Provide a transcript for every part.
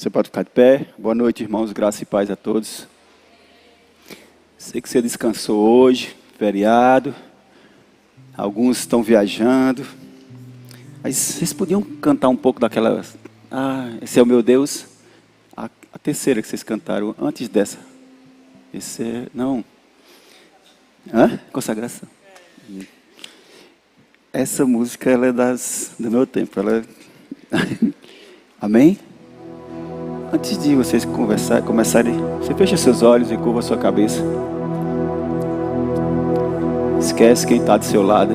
Você pode ficar de pé. Boa noite, irmãos. Graça e paz a todos. Sei que você descansou hoje, feriado. Alguns estão viajando. Mas vocês podiam cantar um pouco daquela... esse é o meu Deus. A terceira que vocês cantaram antes dessa. Esse é... Não. Consagração. Essa música, ela é do meu tempo. Ela... Amém? Antes de vocês começarem, você fecha seus olhos e curva a sua cabeça. Esquece quem está do seu lado.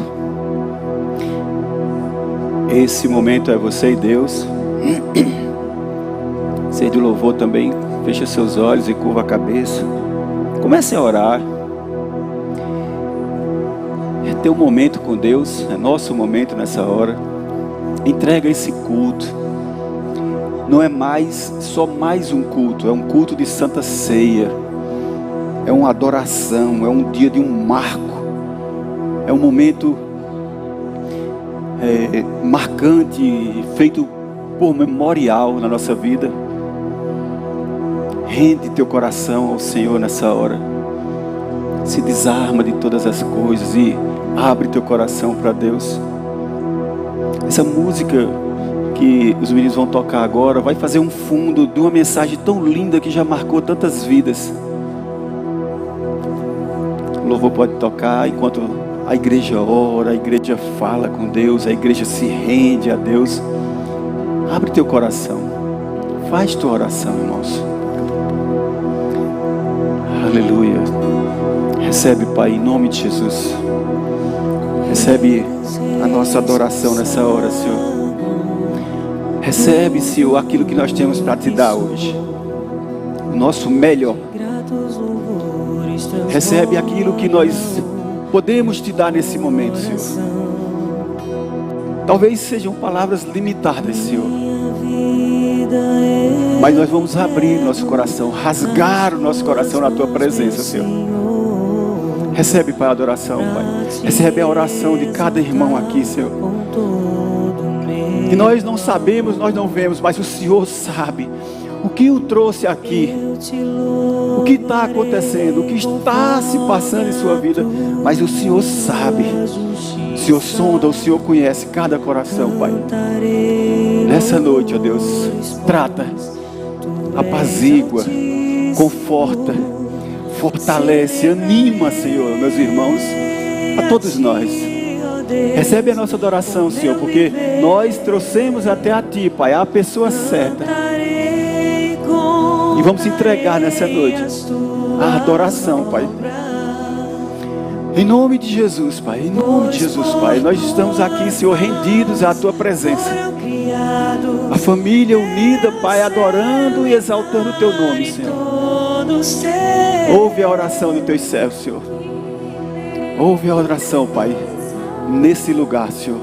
Esse momento é você e Deus. Ser de louvor também. Fecha seus olhos e curva a cabeça. Comece a orar. É teu momento com Deus. É nosso momento nessa hora. Entrega esse culto. Não é só mais um culto, é um culto de Santa Ceia, é uma adoração, é um dia de um marco, é um momento marcante, feito por memorial na nossa vida. Rende teu coração ao Senhor nessa hora, se desarma de todas as coisas e abre teu coração para Deus. Essa música que os meninos vão tocar agora vai fazer um fundo de uma mensagem tão linda que já marcou tantas vidas. O louvor pode tocar enquanto a igreja ora, a igreja fala com Deus, a igreja se rende a Deus. Abre teu coração, faz tua oração, irmãos. Aleluia. Recebe, Pai, em nome de Jesus. Recebe a nossa adoração nessa hora, Senhor. Recebe, Senhor, aquilo que nós temos para te dar hoje. O nosso melhor. Recebe aquilo que nós podemos te dar nesse momento, Senhor. Talvez sejam palavras limitadas, Senhor. Mas nós vamos abrir nosso coração, rasgar o nosso coração na tua presença, Senhor. Recebe, Pai, a adoração, Pai. Recebe a oração de cada irmão aqui, Senhor. Que nós não sabemos, nós não vemos, mas o Senhor sabe o que o trouxe aqui, o que está acontecendo, o que está se passando em sua vida, mas o Senhor sabe, o Senhor sonda, o Senhor conhece cada coração, Pai. Nessa noite, ó Deus, trata, apazigua, conforta, fortalece, anima, Senhor, meus irmãos, a todos nós. Recebe a nossa adoração, Senhor, porque nós trouxemos até a Ti, Pai, a pessoa certa. E vamos entregar nessa noite a adoração, Pai. Em nome de Jesus, Pai, em nome de Jesus, Pai. Nós estamos aqui, Senhor, rendidos à Tua presença. A família unida, Pai, adorando e exaltando o Teu nome, Senhor. Ouve a oração dos Teus servos, Senhor. Ouve a oração, Pai. Nesse lugar, Senhor.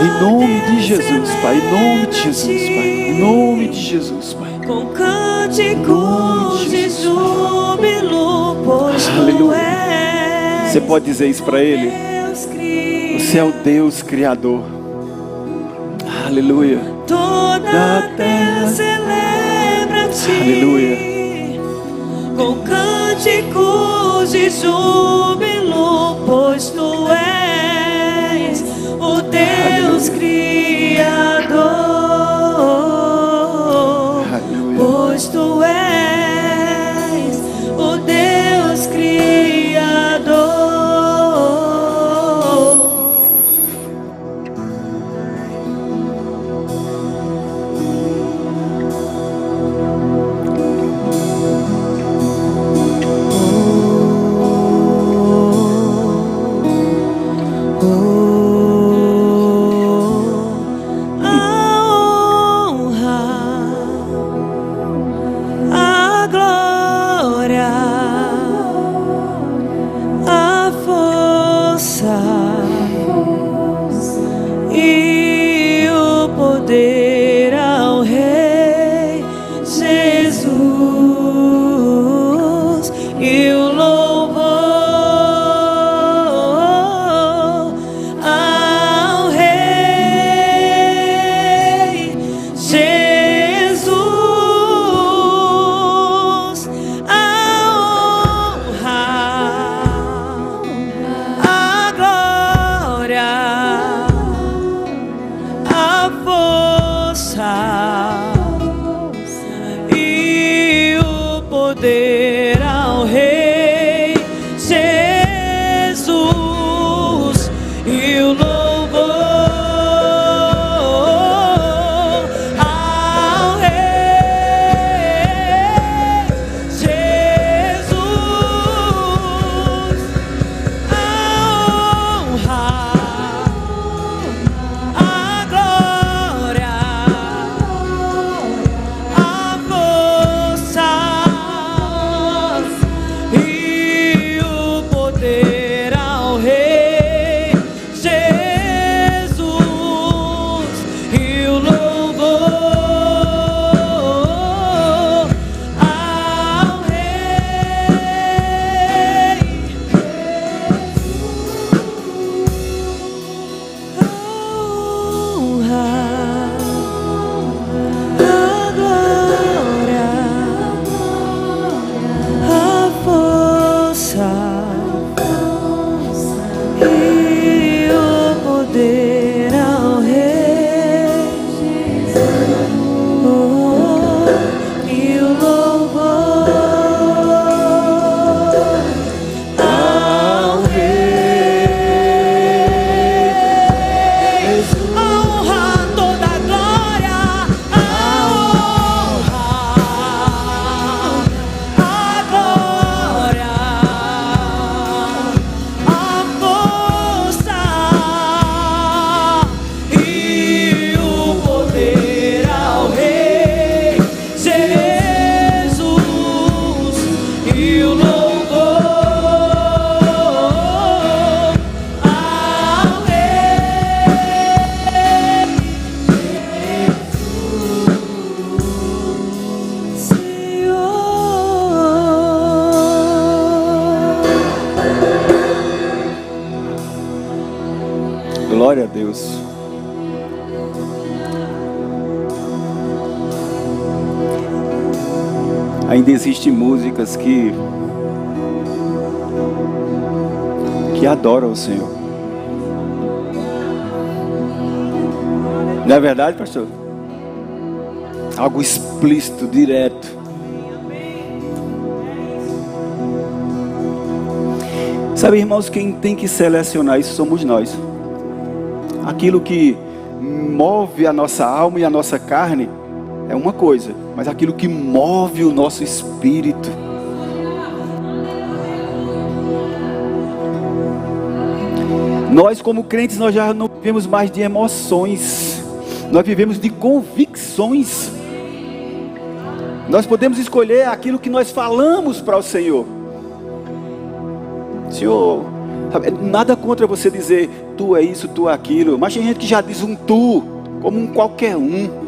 Em nome de Jesus, Pai. Em nome de Jesus, Pai. Em nome de Jesus, Pai. Com cânticos de júbilo, pois aleluia. Você pode dizer isso para Ele? Você é o Deus Criador. Aleluia. Toda a terra celebra-te. Aleluia. Com cânticos de júbilo, pois tu és o Deus Criador. Aleluia. Pois tu és o Deus Criador. Ainda existem músicas que adoram o Senhor. Não é verdade, pastor? Algo explícito, direto. Sabe, irmãos, quem tem que selecionar isso somos nós. Aquilo que move a nossa alma e a nossa carne é uma coisa, mas aquilo que move o nosso espírito. Nós, como crentes, nós já não vivemos mais de emoções, nós vivemos de convicções. Nós podemos escolher aquilo que nós falamos para o Senhor. Senhor, sabe, nada contra você dizer tu é isso, tu é aquilo, mas tem gente que já diz um tu, como um qualquer um.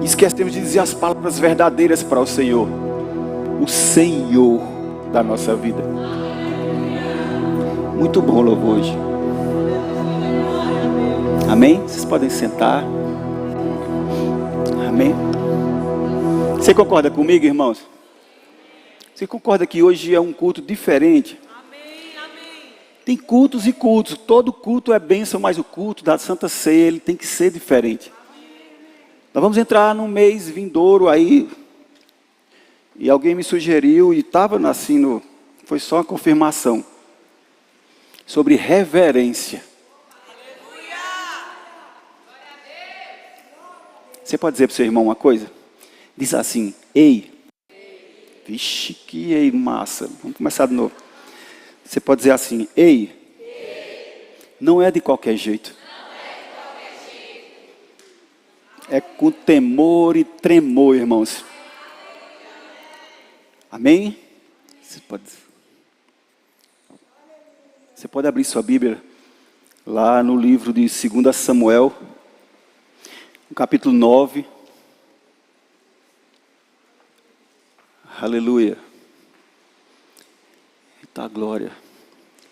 Esquecemos de dizer as palavras verdadeiras para o Senhor, o Senhor da nossa vida. Muito bom o louvor hoje. Amém? Vocês podem sentar. Amém? Você concorda comigo, irmãos? Você concorda que hoje é um culto diferente? Tem cultos e cultos, todo culto é bênção, mas o culto da Santa Ceia, ele tem que ser diferente. Nós vamos entrar num mês vindouro aí, e alguém me sugeriu, e estava assim, foi só uma confirmação, sobre reverência. Você pode dizer para o seu irmão uma coisa? Diz assim, ei. Vixe, que ei massa, vamos começar de novo. Você pode dizer assim, ei, não é de qualquer jeito. É com temor e tremor, irmãos. Amém? Você pode abrir sua Bíblia lá no livro de 2 Samuel, no capítulo 9. Aleluia. Eita glória.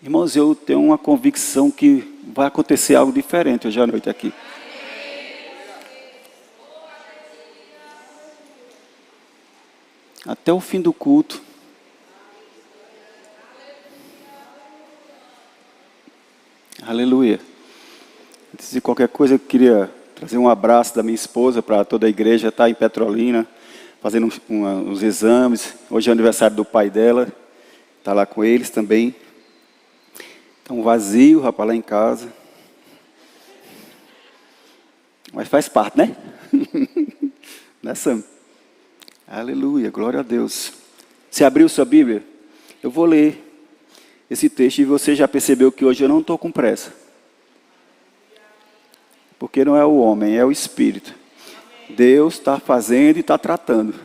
Irmãos, eu tenho uma convicção que vai acontecer algo diferente hoje à noite aqui. Até o fim do culto. Aleluia. Antes de qualquer coisa, eu queria trazer um abraço da minha esposa para toda a igreja. Está em Petrolina, fazendo uns exames. Hoje é o aniversário do pai dela. Está lá com eles também. Então vazio, rapaz, lá em casa. Mas faz parte, né? Né, Sam? Aleluia, glória a Deus. Você abriu sua Bíblia? Eu vou ler esse texto e você já percebeu que hoje eu não estou com pressa. Porque não é o homem, é o Espírito. Deus está fazendo e está tratando.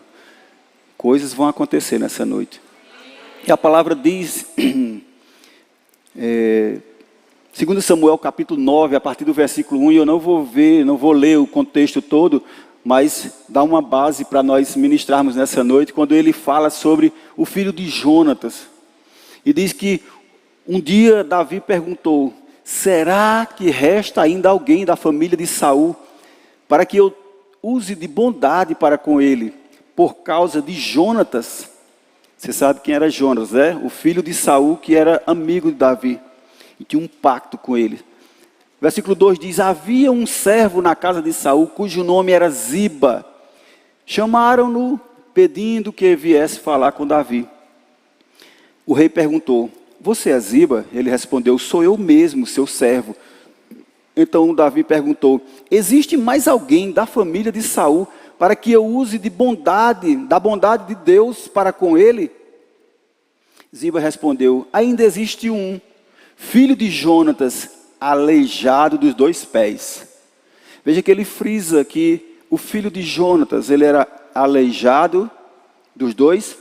Coisas vão acontecer nessa noite. E a palavra diz, 2 Samuel capítulo 9, a partir do versículo 1, e eu não vou ler o contexto todo, mas dá uma base para nós ministrarmos nessa noite, quando ele fala sobre o filho de Jonatas. E diz que um dia Davi perguntou, será que resta ainda alguém da família de Saul, para que eu use de bondade para com ele, por causa de Jonatas? Você sabe quem era Jonatas, né? O filho de Saul, que era amigo de Davi, e tinha um pacto com ele. Versículo 2 diz, havia um servo na casa de Saul, cujo nome era Ziba. Chamaram-no, pedindo que viesse falar com Davi. O rei perguntou, você é Ziba? Ele respondeu, sou eu mesmo, seu servo. Então Davi perguntou, existe mais alguém da família de Saul, para que eu use da bondade de Deus para com ele? Ziba respondeu, ainda existe um, filho de Jonatas, aleijado dos 2 pés. Veja que ele frisa que o filho de Jonatas, ele era aleijado dos 2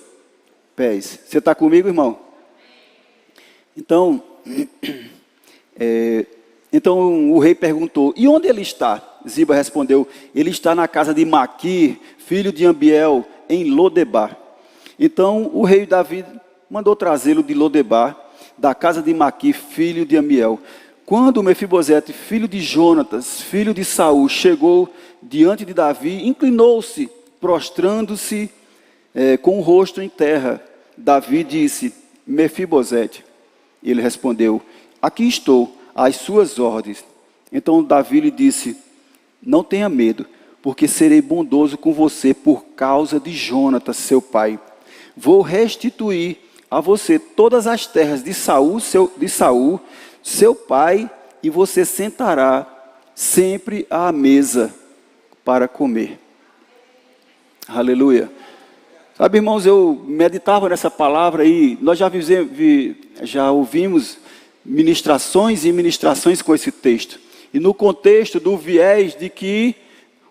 pés. Você está comigo, irmão? Então, o rei perguntou, e onde ele está? Ziba respondeu, ele está na casa de Maquir, filho de Ambiel, em Lodebar. Então o rei Davi mandou trazê-lo de Lodebar, da casa de Maquir, filho de Ambiel. Quando Mefibosete, filho de Jonatas, filho de Saul, chegou diante de Davi, inclinou-se, prostrando-se com o rosto em terra. Davi disse: Mefibosete. Ele respondeu: aqui estou, às suas ordens. Então Davi lhe disse: não tenha medo, porque serei bondoso com você por causa de Jonatas, seu pai. Vou restituir a você todas as terras de Saul, seu pai, e você sentará sempre à mesa para comer. Aleluia. Sabe, irmãos, eu meditava nessa palavra e nós já ouvimos ministrações e ministrações com esse texto. E no contexto do viés de que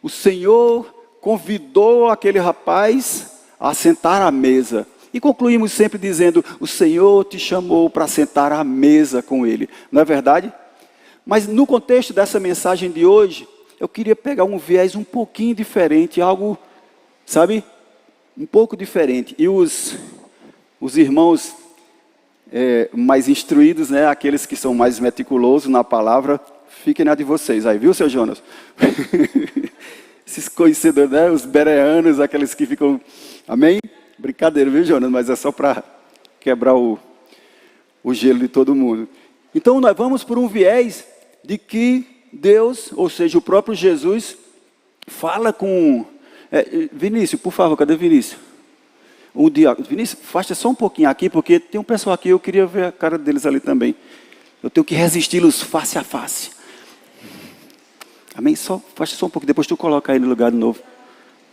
o Senhor convidou aquele rapaz a sentar à mesa. E concluímos sempre dizendo: o Senhor te chamou para sentar à mesa com Ele. Não é verdade? Mas no contexto dessa mensagem de hoje, eu queria pegar um viés um pouquinho diferente, algo, sabe, um pouco diferente. E os irmãos mais instruídos, né, aqueles que são mais meticulosos na palavra, fiquem na de vocês aí, viu, seu Jonas? Esses conhecedores, né, os bereanos, aqueles que ficam... Amém? Brincadeira, viu, Jonas? Mas é só para quebrar o gelo de todo mundo. Então, nós vamos por um viés de que Deus, ou seja, o próprio Jesus, fala com... Vinícius, por favor, cadê Vinícius? Vinícius, afasta só um pouquinho aqui, porque tem um pessoal aqui, eu queria ver a cara deles ali também. Eu tenho que resisti-los face a face. Amém? Afasta só um pouquinho, depois tu coloca aí no lugar de novo.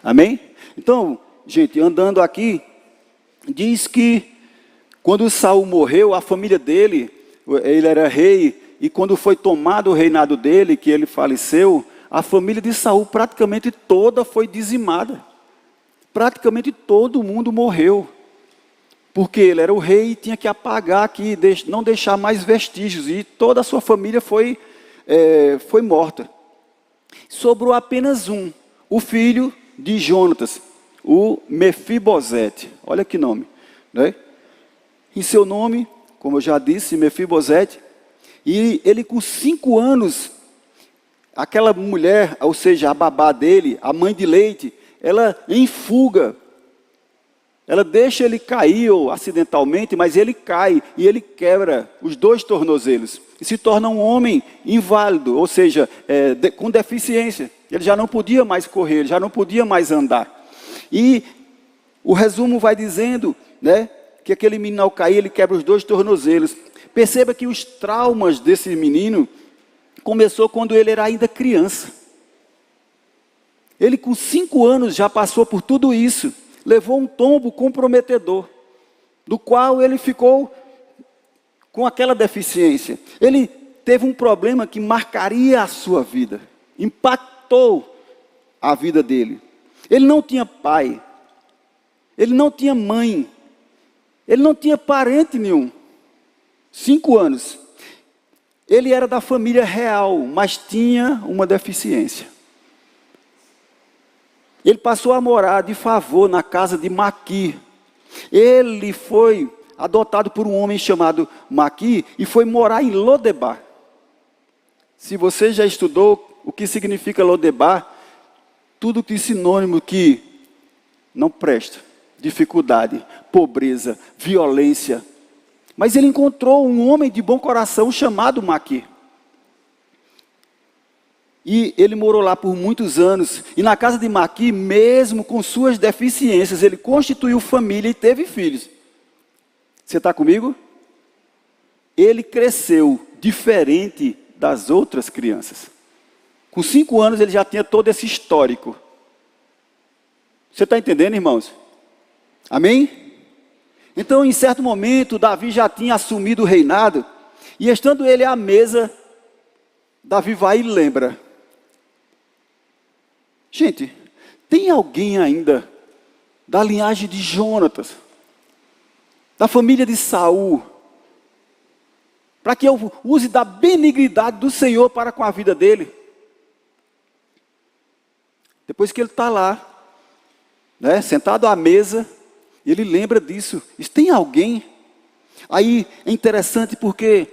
Amém? Então, gente, andando aqui, diz que quando Saul morreu, a família dele, ele era rei, e quando foi tomado o reinado dele, que ele faleceu, a família de Saul praticamente toda foi dizimada. Praticamente todo mundo morreu. Porque ele era o rei e tinha que apagar aqui, não deixar mais vestígios. E toda a sua família foi morta. Sobrou apenas um, o filho de Jonatas, o Mefibosete. Olha que nome, né? Em seu nome, como eu já disse, Mefibosete. E ele com 5 anos, aquela mulher, ou seja, a babá dele, a mãe de leite, ela em fuga. Ela deixa ele cair ou acidentalmente, mas ele cai e ele quebra os 2 tornozelos. E se torna um homem inválido, ou seja, com deficiência. Ele já não podia mais correr, ele já não podia mais andar. E o resumo vai dizendo, né, que aquele menino ao cair, ele quebra os 2 tornozelos. Perceba que os traumas desse menino começou quando ele era ainda criança. Ele com 5 anos já passou por tudo isso. Levou um tombo comprometedor, do qual ele ficou com aquela deficiência. Ele teve um problema que marcaria a sua vida, impactou a vida dele. Ele não tinha pai, ele não tinha mãe, ele não tinha parente nenhum. 5 anos. Ele era da família real, mas tinha uma deficiência. Ele passou a morar de favor na casa de Maqui. Ele foi adotado por um homem chamado Maqui e foi morar em Lodebar. Se você já estudou o que significa Lodebar, tudo que é sinônimo que não presta, dificuldade, pobreza, violência. Mas ele encontrou um homem de bom coração chamado Maqui. E ele morou lá por muitos anos. E na casa de Maqui, mesmo com suas deficiências, ele constituiu família e teve filhos. Você está comigo? Ele cresceu diferente das outras crianças. Com 5 anos ele já tinha todo esse histórico. Você está entendendo, irmãos? Amém? Então, em certo momento, Davi já tinha assumido o reinado. E estando ele à mesa, Davi vai e lembra. Gente, tem alguém ainda da linhagem de Jonatas, da família de Saul, para que eu use da benignidade do Senhor para com a vida dele? Depois que ele está lá, né, sentado à mesa, ele lembra disso. Tem alguém? Aí é interessante porque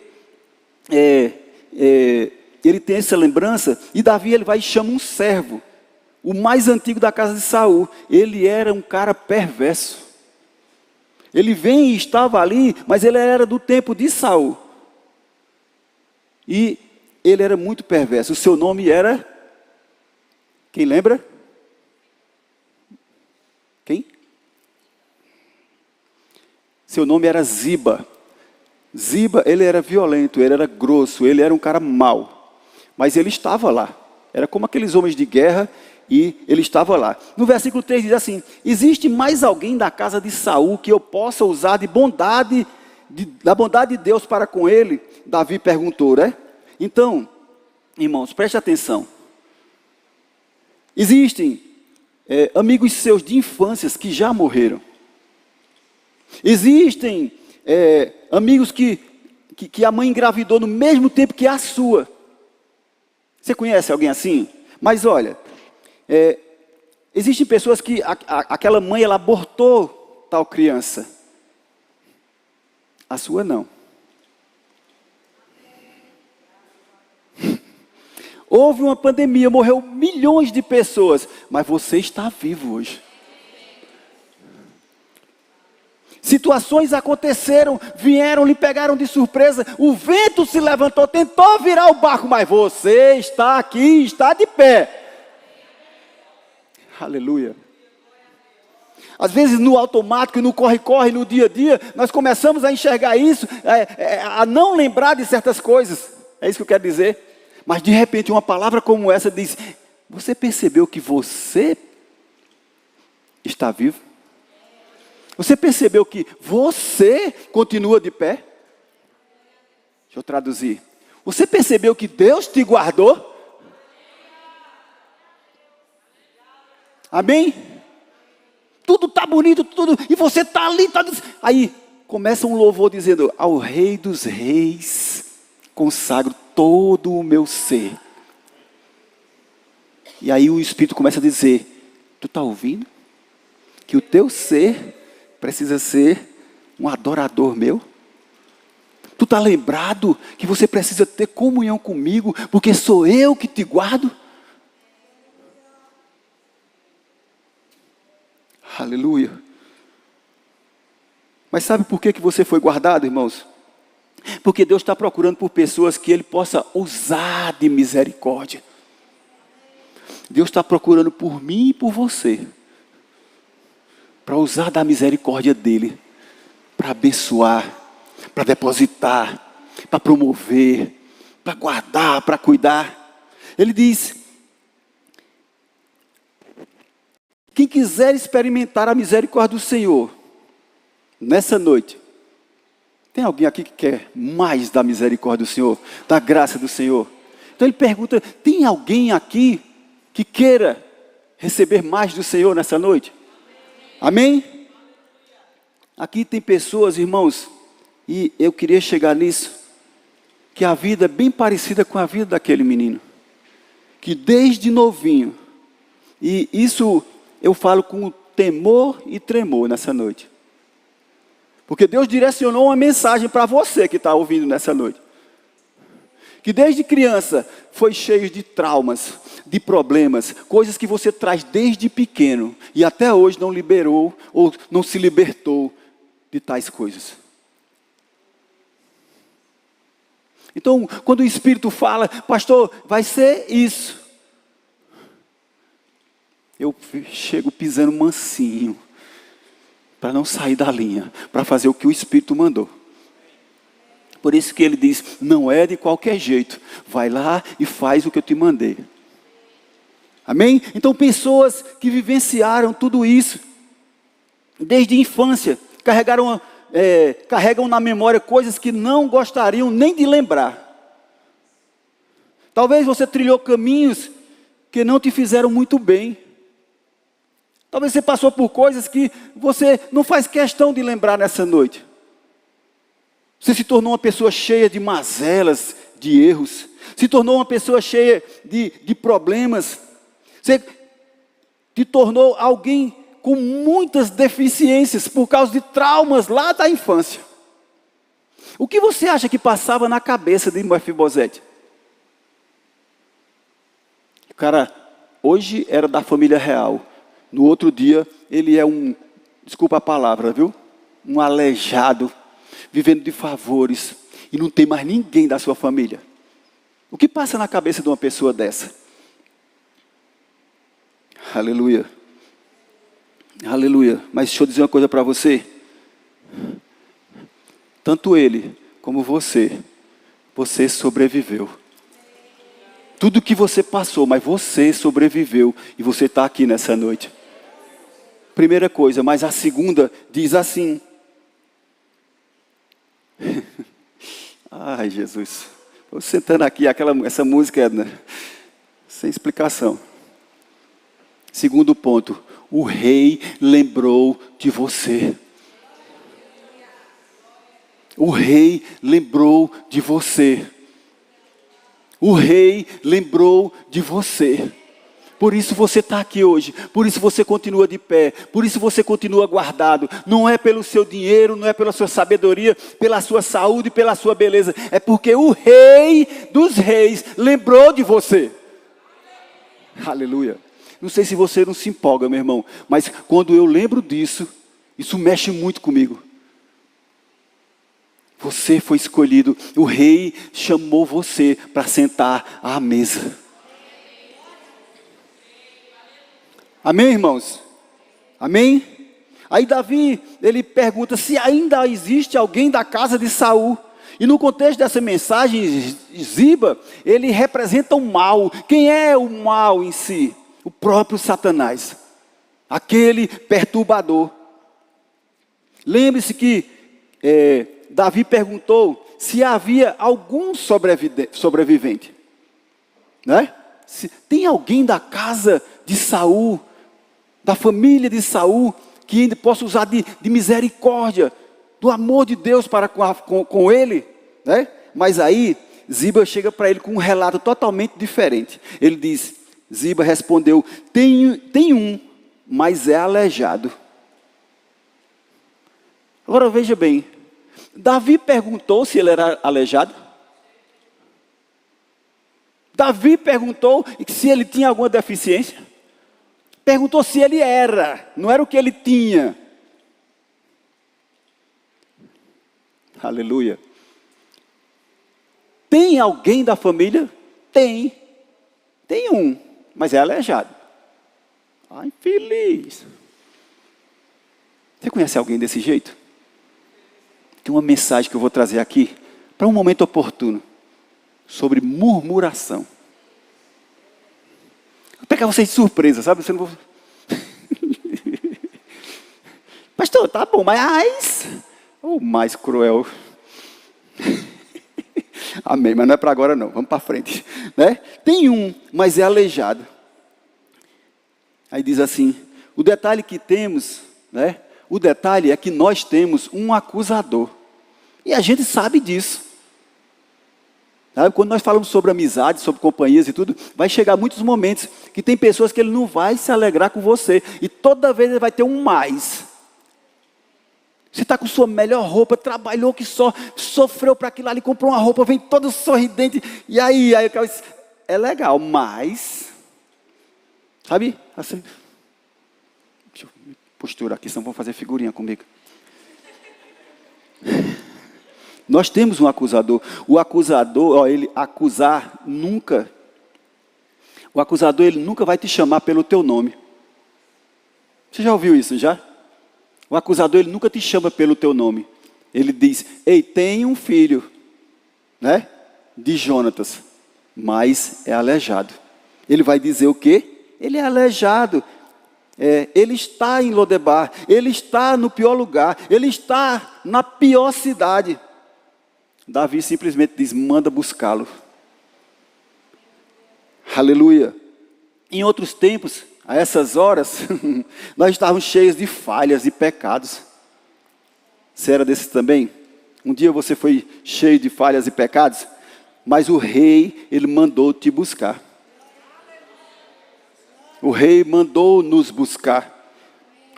ele tem essa lembrança, e Davi ele vai e chama um servo. o mais antigo da casa de Saul, ele era um cara perverso. Ele vem e estava ali, mas ele era do tempo de Saul. E ele era muito perverso. O seu nome era... Quem lembra? Quem? Seu nome era Ziba. Ziba, ele era violento, ele era grosso, ele era um cara mau. Mas ele estava lá. Era como aqueles homens de guerra e ele estava lá. No versículo 3 diz assim: existe mais alguém da casa de Saul que eu possa usar da bondade de Deus para com ele? Davi perguntou, né? Então, irmãos, preste atenção. Existem amigos seus de infância que já morreram. Existem amigos que a mãe engravidou no mesmo tempo que a sua. Você conhece alguém assim? Mas olha, existem pessoas que aquela mãe ela abortou tal criança. A sua não. Houve uma pandemia, morreu milhões de pessoas, mas você está vivo hoje. Situações aconteceram, vieram, lhe pegaram de surpresa, o vento se levantou, tentou virar o barco, mas você está aqui, está de pé. Aleluia. Às vezes no automático, no corre-corre, no dia a dia, nós começamos a enxergar isso, a não lembrar de certas coisas. É isso que eu quero dizer. Mas de repente uma palavra como essa diz: você percebeu que você está vivo? Você percebeu que você continua de pé? Deixa eu traduzir. Você percebeu que Deus te guardou? Amém? Tudo está bonito, tudo, e você está ali, aí começa um louvor dizendo: ao Rei dos Reis consagro todo o meu ser. E aí o Espírito começa a dizer: tu está ouvindo? Que o teu ser precisa ser um adorador meu? Tu está lembrado que você precisa ter comunhão comigo, porque sou eu que te guardo? Aleluia. Mas sabe por que você foi guardado, irmãos? Porque Deus está procurando por pessoas que Ele possa usar de misericórdia. Deus está procurando por mim e por você, para usar da misericórdia dEle, para abençoar, para depositar, para promover, para guardar, para cuidar. Ele diz: quem quiser experimentar a misericórdia do Senhor, nessa noite, tem alguém aqui que quer mais da misericórdia do Senhor, da graça do Senhor? Então ele pergunta: tem alguém aqui que queira receber mais do Senhor nessa noite? Amém? Aqui tem pessoas, irmãos, e eu queria chegar nisso, que a vida é bem parecida com a vida daquele menino, que desde novinho, e isso eu falo com temor e tremor nessa noite, porque Deus direcionou uma mensagem para você que está ouvindo nessa noite, que desde criança foi cheio de traumas, de problemas, coisas que você traz desde pequeno, e até hoje não liberou, ou não se libertou de tais coisas. Então, quando o Espírito fala: pastor, vai ser isso, eu chego pisando mansinho, para não sair da linha, para fazer o que o Espírito mandou. Por isso que ele diz: não é de qualquer jeito, vai lá e faz o que eu te mandei. Amém? Então pessoas que vivenciaram tudo isso, desde a infância, carregam na memória coisas que não gostariam nem de lembrar. Talvez você trilhou caminhos que não te fizeram muito bem. Talvez você passou por coisas que você não faz questão de lembrar nessa noite. Você se tornou uma pessoa cheia de mazelas, de erros. Se tornou uma pessoa cheia de problemas. Você te tornou alguém com muitas deficiências por causa de traumas lá da infância. O que você acha que passava na cabeça de Mefibosete? O cara hoje era da família real. No outro dia, ele é desculpa a palavra, viu? Um aleijado, vivendo de favores, e não tem mais ninguém da sua família. O que passa na cabeça de uma pessoa dessa? Aleluia. Aleluia. Mas deixa eu dizer uma coisa para você. Tanto ele como você sobreviveu. Tudo que você passou, mas você sobreviveu e você está aqui nessa noite. Primeira coisa, mas a segunda diz assim. Ai, Jesus. Estou sentando aqui, essa música é sem explicação. Segundo ponto, o rei lembrou de você. O rei lembrou de você. O rei lembrou de você. Por isso você está aqui hoje. Por isso você continua de pé. Por isso você continua guardado. Não é pelo seu dinheiro, não é pela sua sabedoria, pela sua saúde, pela sua beleza. É porque o rei dos reis lembrou de você. Aleluia. Não sei se você não se empolga, meu irmão. Mas quando eu lembro disso, isso mexe muito comigo. Você foi escolhido, o rei chamou você para sentar à mesa. Amém, irmãos? Amém? Aí Davi, ele pergunta se ainda existe alguém da casa de Saul. E no contexto dessa mensagem, Ziba, ele representa o mal. Quem é o mal em si? O próprio Satanás. Aquele perturbador. Lembre-se que Davi perguntou se havia algum sobrevivente, né? Tem alguém da casa de Saul, da família de Saul, que ainda possa usar de misericórdia, do amor de Deus para com ele, né? Mas aí Ziba chega para ele com um relato totalmente diferente. Ele diz, Ziba respondeu, tem um, mas é aleijado. Agora veja bem, Davi perguntou se ele era aleijado. Davi perguntou se ele tinha alguma deficiência. Perguntou se ele era, não era o que ele tinha. Aleluia. Tem alguém da família? Tem. Tem um, mas é aleijado. Ai, infeliz. Você conhece alguém desse jeito? Tem uma mensagem que eu vou trazer aqui, para um momento oportuno, sobre murmuração. Vou pegar vocês de surpresa, sabe? Você não vou... Pastor, tá bom, mas... O mais cruel. Amém, mas não é para agora não, vamos para frente. Né? Tem um, mas é aleijado. Aí diz assim, o detalhe que temos, né? O detalhe é que nós temos um acusador. E a gente sabe disso. Sabe? Quando nós falamos sobre amizade, sobre companhias e tudo, vai chegar muitos momentos que tem pessoas que ele não vai se alegrar com você. E toda vez ele vai ter um mais. Você está com sua melhor roupa, trabalhou que só, sofreu para aquilo ali, comprou uma roupa, vem todo sorridente. E aí é legal, mas... Sabe? Assim, deixa eu me posturar aqui, senão vão fazer figurinha comigo. Nós temos um acusador. O acusador, ele acusar nunca. O acusador, ele nunca vai te chamar pelo teu nome. Você já ouviu isso, já? O acusador, ele nunca te chama pelo teu nome. Ele diz, ei, tem um filho, né? De Jonatas, mas é aleijado. Ele vai dizer o quê? Ele é aleijado. Ele está em Lodebar, ele está no pior lugar, ele está na pior cidade. Davi simplesmente diz, manda buscá-lo. Aleluia. Em outros tempos, a essas horas, nós estávamos cheios de falhas e pecados. Você era desses também? Um dia você foi cheio de falhas e pecados, mas o rei, ele mandou te buscar. O rei mandou nos buscar.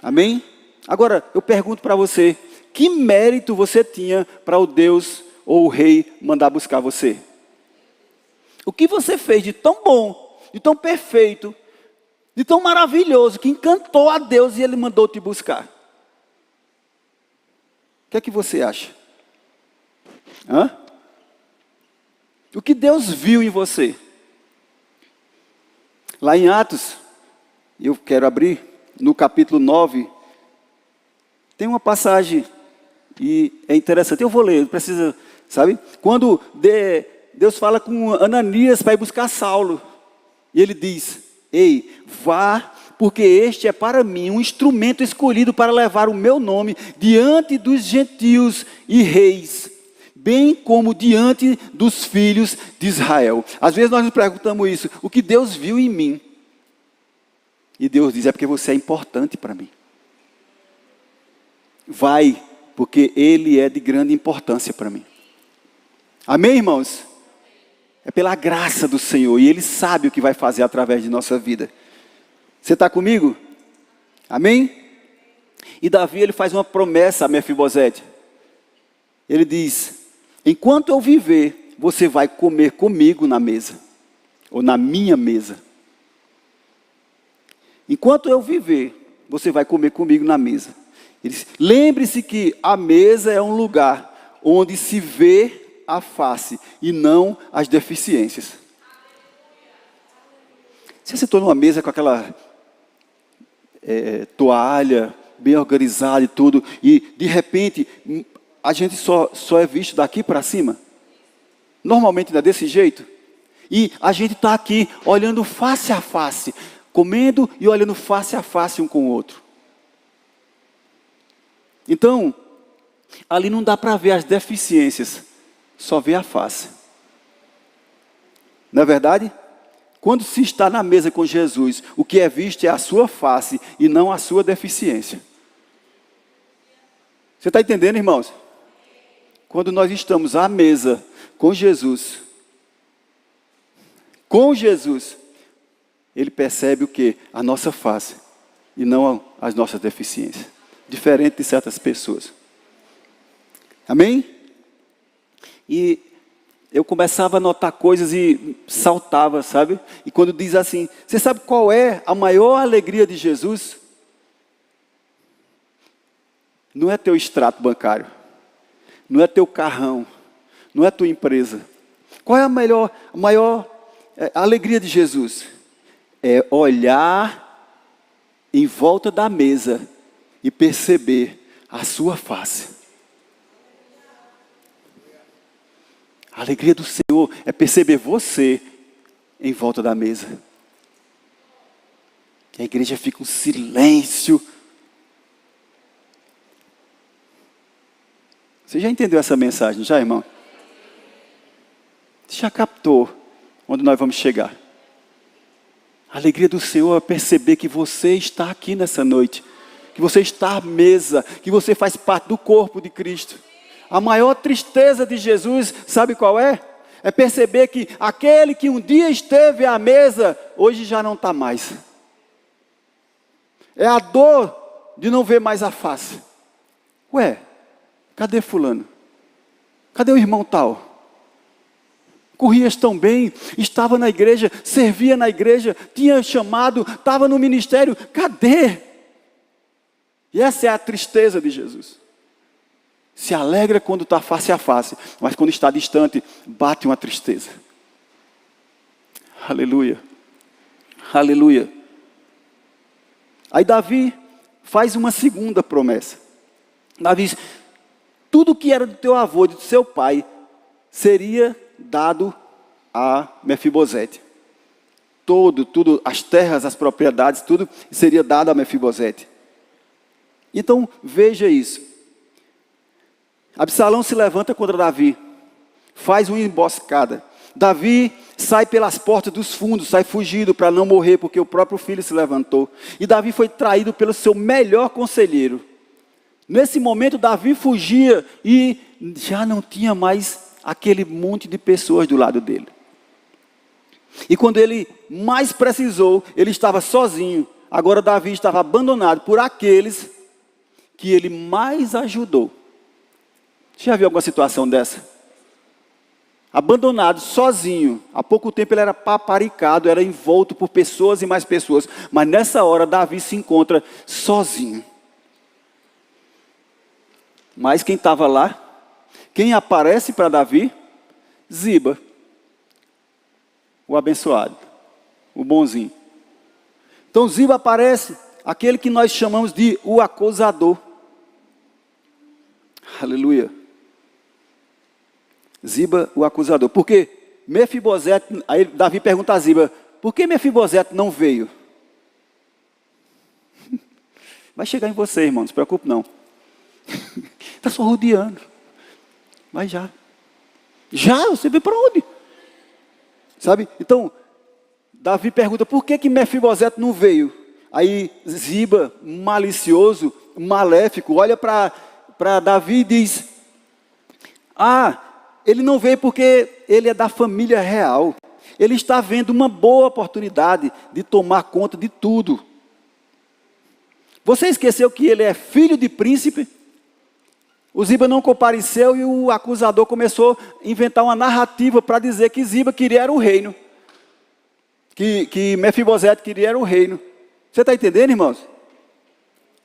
Amém? Agora, eu pergunto para você, que mérito você tinha para o Deus ou o rei mandar buscar você? O que você fez de tão bom, de tão perfeito, de tão maravilhoso, que encantou a Deus e Ele mandou te buscar. O que é que você acha? Hã? O que Deus viu em você? Lá em Atos, eu quero abrir no capítulo 9, tem uma passagem, e é interessante, eu vou ler, precisa, sabe? Quando Deus fala com Ananias para ir buscar Saulo, e ele diz: ei, vá, porque este é para mim um instrumento escolhido para levar o meu nome diante dos gentios e reis, bem como diante dos filhos de Israel. Às vezes nós nos perguntamos isso: o que Deus viu em mim? E Deus diz: é porque você é importante para mim. Vai, porque Ele é de grande importância para mim. Amém, irmãos? É pela graça do Senhor, e Ele sabe o que vai fazer através de nossa vida. Você está comigo? Amém? E Davi, ele faz uma promessa a Mefibosete. Ele diz: enquanto eu viver, você vai comer comigo na mesa, ou na minha mesa. Enquanto eu viver, você vai comer comigo na mesa. Ele diz: lembre-se que a mesa é um lugar onde se vê a face e não as deficiências. Você sentou numa mesa com aquela toalha bem organizada e tudo, e de repente a gente só é visto daqui para cima? Normalmente não é desse jeito? E a gente está aqui olhando face a face, comendo e olhando face a face um com o outro. Então, ali não dá para ver as deficiências, só vê a face. Não é verdade? Quando se está na mesa com Jesus, o que é visto é a sua face e não a sua deficiência. Você está entendendo, irmãos? Quando nós estamos à mesa com Jesus, Ele percebe o quê? A nossa face e não as nossas deficiências. Diferente de certas pessoas. Amém? E eu começava a notar coisas e saltava, sabe? E quando diz assim: você sabe qual é a maior alegria de Jesus? Não é teu extrato bancário, não é teu carrão, não é tua empresa. Qual é a maior alegria de Jesus? É olhar em volta da mesa e perceber a sua face. A alegria do Senhor é perceber você em volta da mesa. E a igreja fica um silêncio. Você já entendeu essa mensagem, já, irmão? Você já captou onde nós vamos chegar? A alegria do Senhor é perceber que você está aqui nessa noite, que você está à mesa, que você faz parte do corpo de Cristo. A maior tristeza de Jesus, sabe qual é? É perceber que aquele que um dia esteve à mesa, hoje já não está mais. É a dor de não ver mais a face. Ué, cadê fulano? Cadê o irmão tal? Corrias tão bem, estava na igreja, servia na igreja, tinha chamado, estava no ministério, cadê? E essa é a tristeza de Jesus. Se alegra quando está face a face, mas quando está distante, bate uma tristeza. Aleluia. Aleluia. Aí Davi faz uma segunda promessa. Davi diz: tudo que era do teu avô e do seu pai seria dado a Mefibosete. Tudo, as terras, as propriedades, tudo seria dado a Mefibosete. Então, veja isso. Absalão se levanta contra Davi, faz uma emboscada. Davi sai pelas portas dos fundos, sai fugido para não morrer, porque o próprio filho se levantou. E Davi foi traído pelo seu melhor conselheiro. Nesse momento, Davi fugia e já não tinha mais aquele monte de pessoas do lado dele. E quando ele mais precisou, ele estava sozinho. Agora Davi estava abandonado por aqueles que ele mais ajudou. Já viu alguma situação dessa? abandonado, sozinho. Há pouco tempo ele era paparicado, era envolto por pessoas e mais pessoas. Mas nessa hora Davi se encontra sozinho. Mas quem estava lá? Quem aparece para Davi? Ziba, o abençoado, o bonzinho. Então Ziba aparece, aquele que nós chamamos de o acusador. Aleluia. Ziba, o acusador. Por quê? Mefibosete, aí Davi pergunta a Ziba, por que Mefibosete não veio? Vai chegar em você, irmão, não se preocupe não. Está só rodeando. Vai já. Já? Você veio para onde? Sabe? Então, Davi pergunta, por que Mefibosete não veio? Aí Ziba, malicioso, maléfico, olha para Davi e diz, ele não veio porque ele é da família real. Ele está vendo uma boa oportunidade de tomar conta de tudo. Você esqueceu que ele é filho de príncipe? O Ziba não compareceu e o acusador começou a inventar uma narrativa para dizer que Ziba queria era o reino. Que Mefibosete queria era o reino. Você está entendendo, irmãos?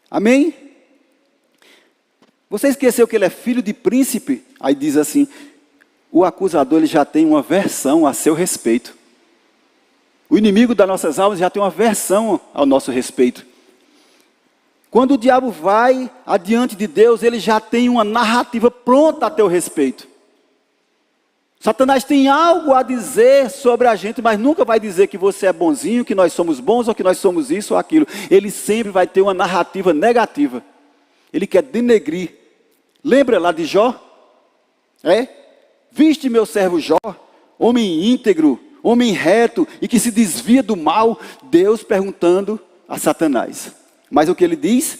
Amém? Você esqueceu que ele é filho de príncipe? Aí diz assim, o acusador ele já tem uma versão a seu respeito. O inimigo das nossas almas já tem uma versão ao nosso respeito. Quando o diabo vai adiante de Deus, ele já tem uma narrativa pronta a teu respeito. Satanás tem algo a dizer sobre a gente, mas nunca vai dizer que você é bonzinho, que nós somos bons, ou que nós somos isso ou aquilo. Ele sempre vai ter uma narrativa negativa. Ele quer denegrir. Lembra lá de Jó? Viste meu servo Jó, homem íntegro, homem reto, e que se desvia do mal. Deus perguntando a Satanás. Mas o que ele diz?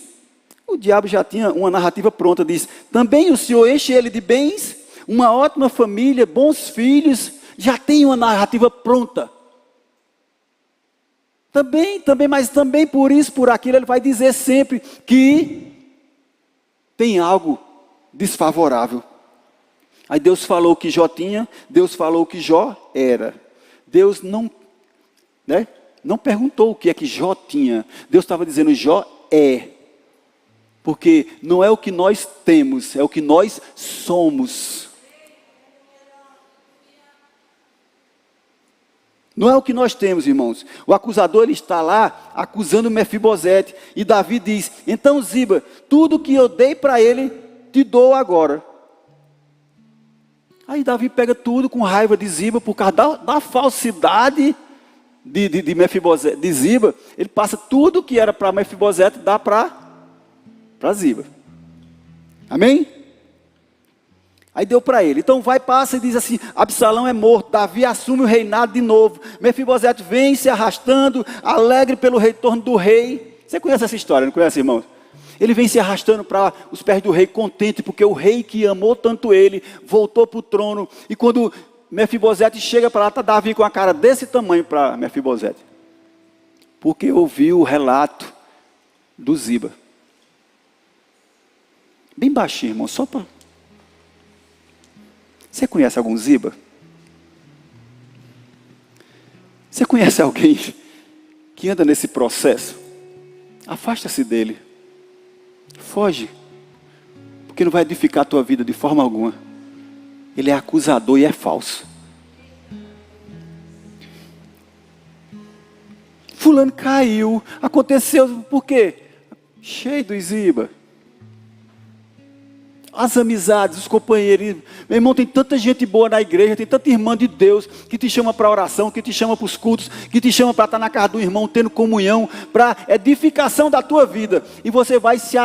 O diabo já tinha uma narrativa pronta, diz, também o Senhor enche ele de bens, uma ótima família, bons filhos, já tem uma narrativa pronta. Mas também por isso, por aquilo, ele vai dizer sempre que tem algo desfavorável. Aí Deus falou que Jó tinha, Deus falou que Jó era. Deus não perguntou o que é que Jó tinha. Deus estava dizendo, Jó é. Porque não é o que nós temos, é o que nós somos. Não é o que nós temos, irmãos. O acusador ele está lá acusando Mefibosete. E Davi diz, então Ziba, tudo que eu dei para ele, te dou agora. Aí Davi pega tudo com raiva de Ziba, por causa da falsidade de Mefibosete, de Ziba. Ele passa tudo que era para Mefibosete, dá para Ziba. Amém? Aí deu para ele. Então passa e diz assim, Absalão é morto, Davi assume o reinado de novo. Mefibosete vem se arrastando, alegre pelo retorno do rei. Você conhece essa história, não conhece, irmãos? Ele vem se arrastando para os pés do rei, contente, porque o rei que amou tanto ele, voltou para o trono. E quando Mefibosete chega para lá, está Davi com a cara desse tamanho para Mefibosete. Porque ouviu o relato do Ziba. Bem baixinho, irmão, só para... Você conhece algum Ziba? Você conhece alguém que anda nesse processo? Afasta-se dele. Foge. Porque não vai edificar a tua vida de forma alguma. Ele é acusador e é falso. Fulano caiu. Aconteceu por quê? Cheio do Ziba. As amizades, os companheiros. Meu irmão, tem tanta gente boa na igreja, tem tanta irmã de Deus que te chama para oração, que te chama para os cultos, que te chama para estar na casa do irmão, tendo comunhão, para edificação da tua vida. E você vai se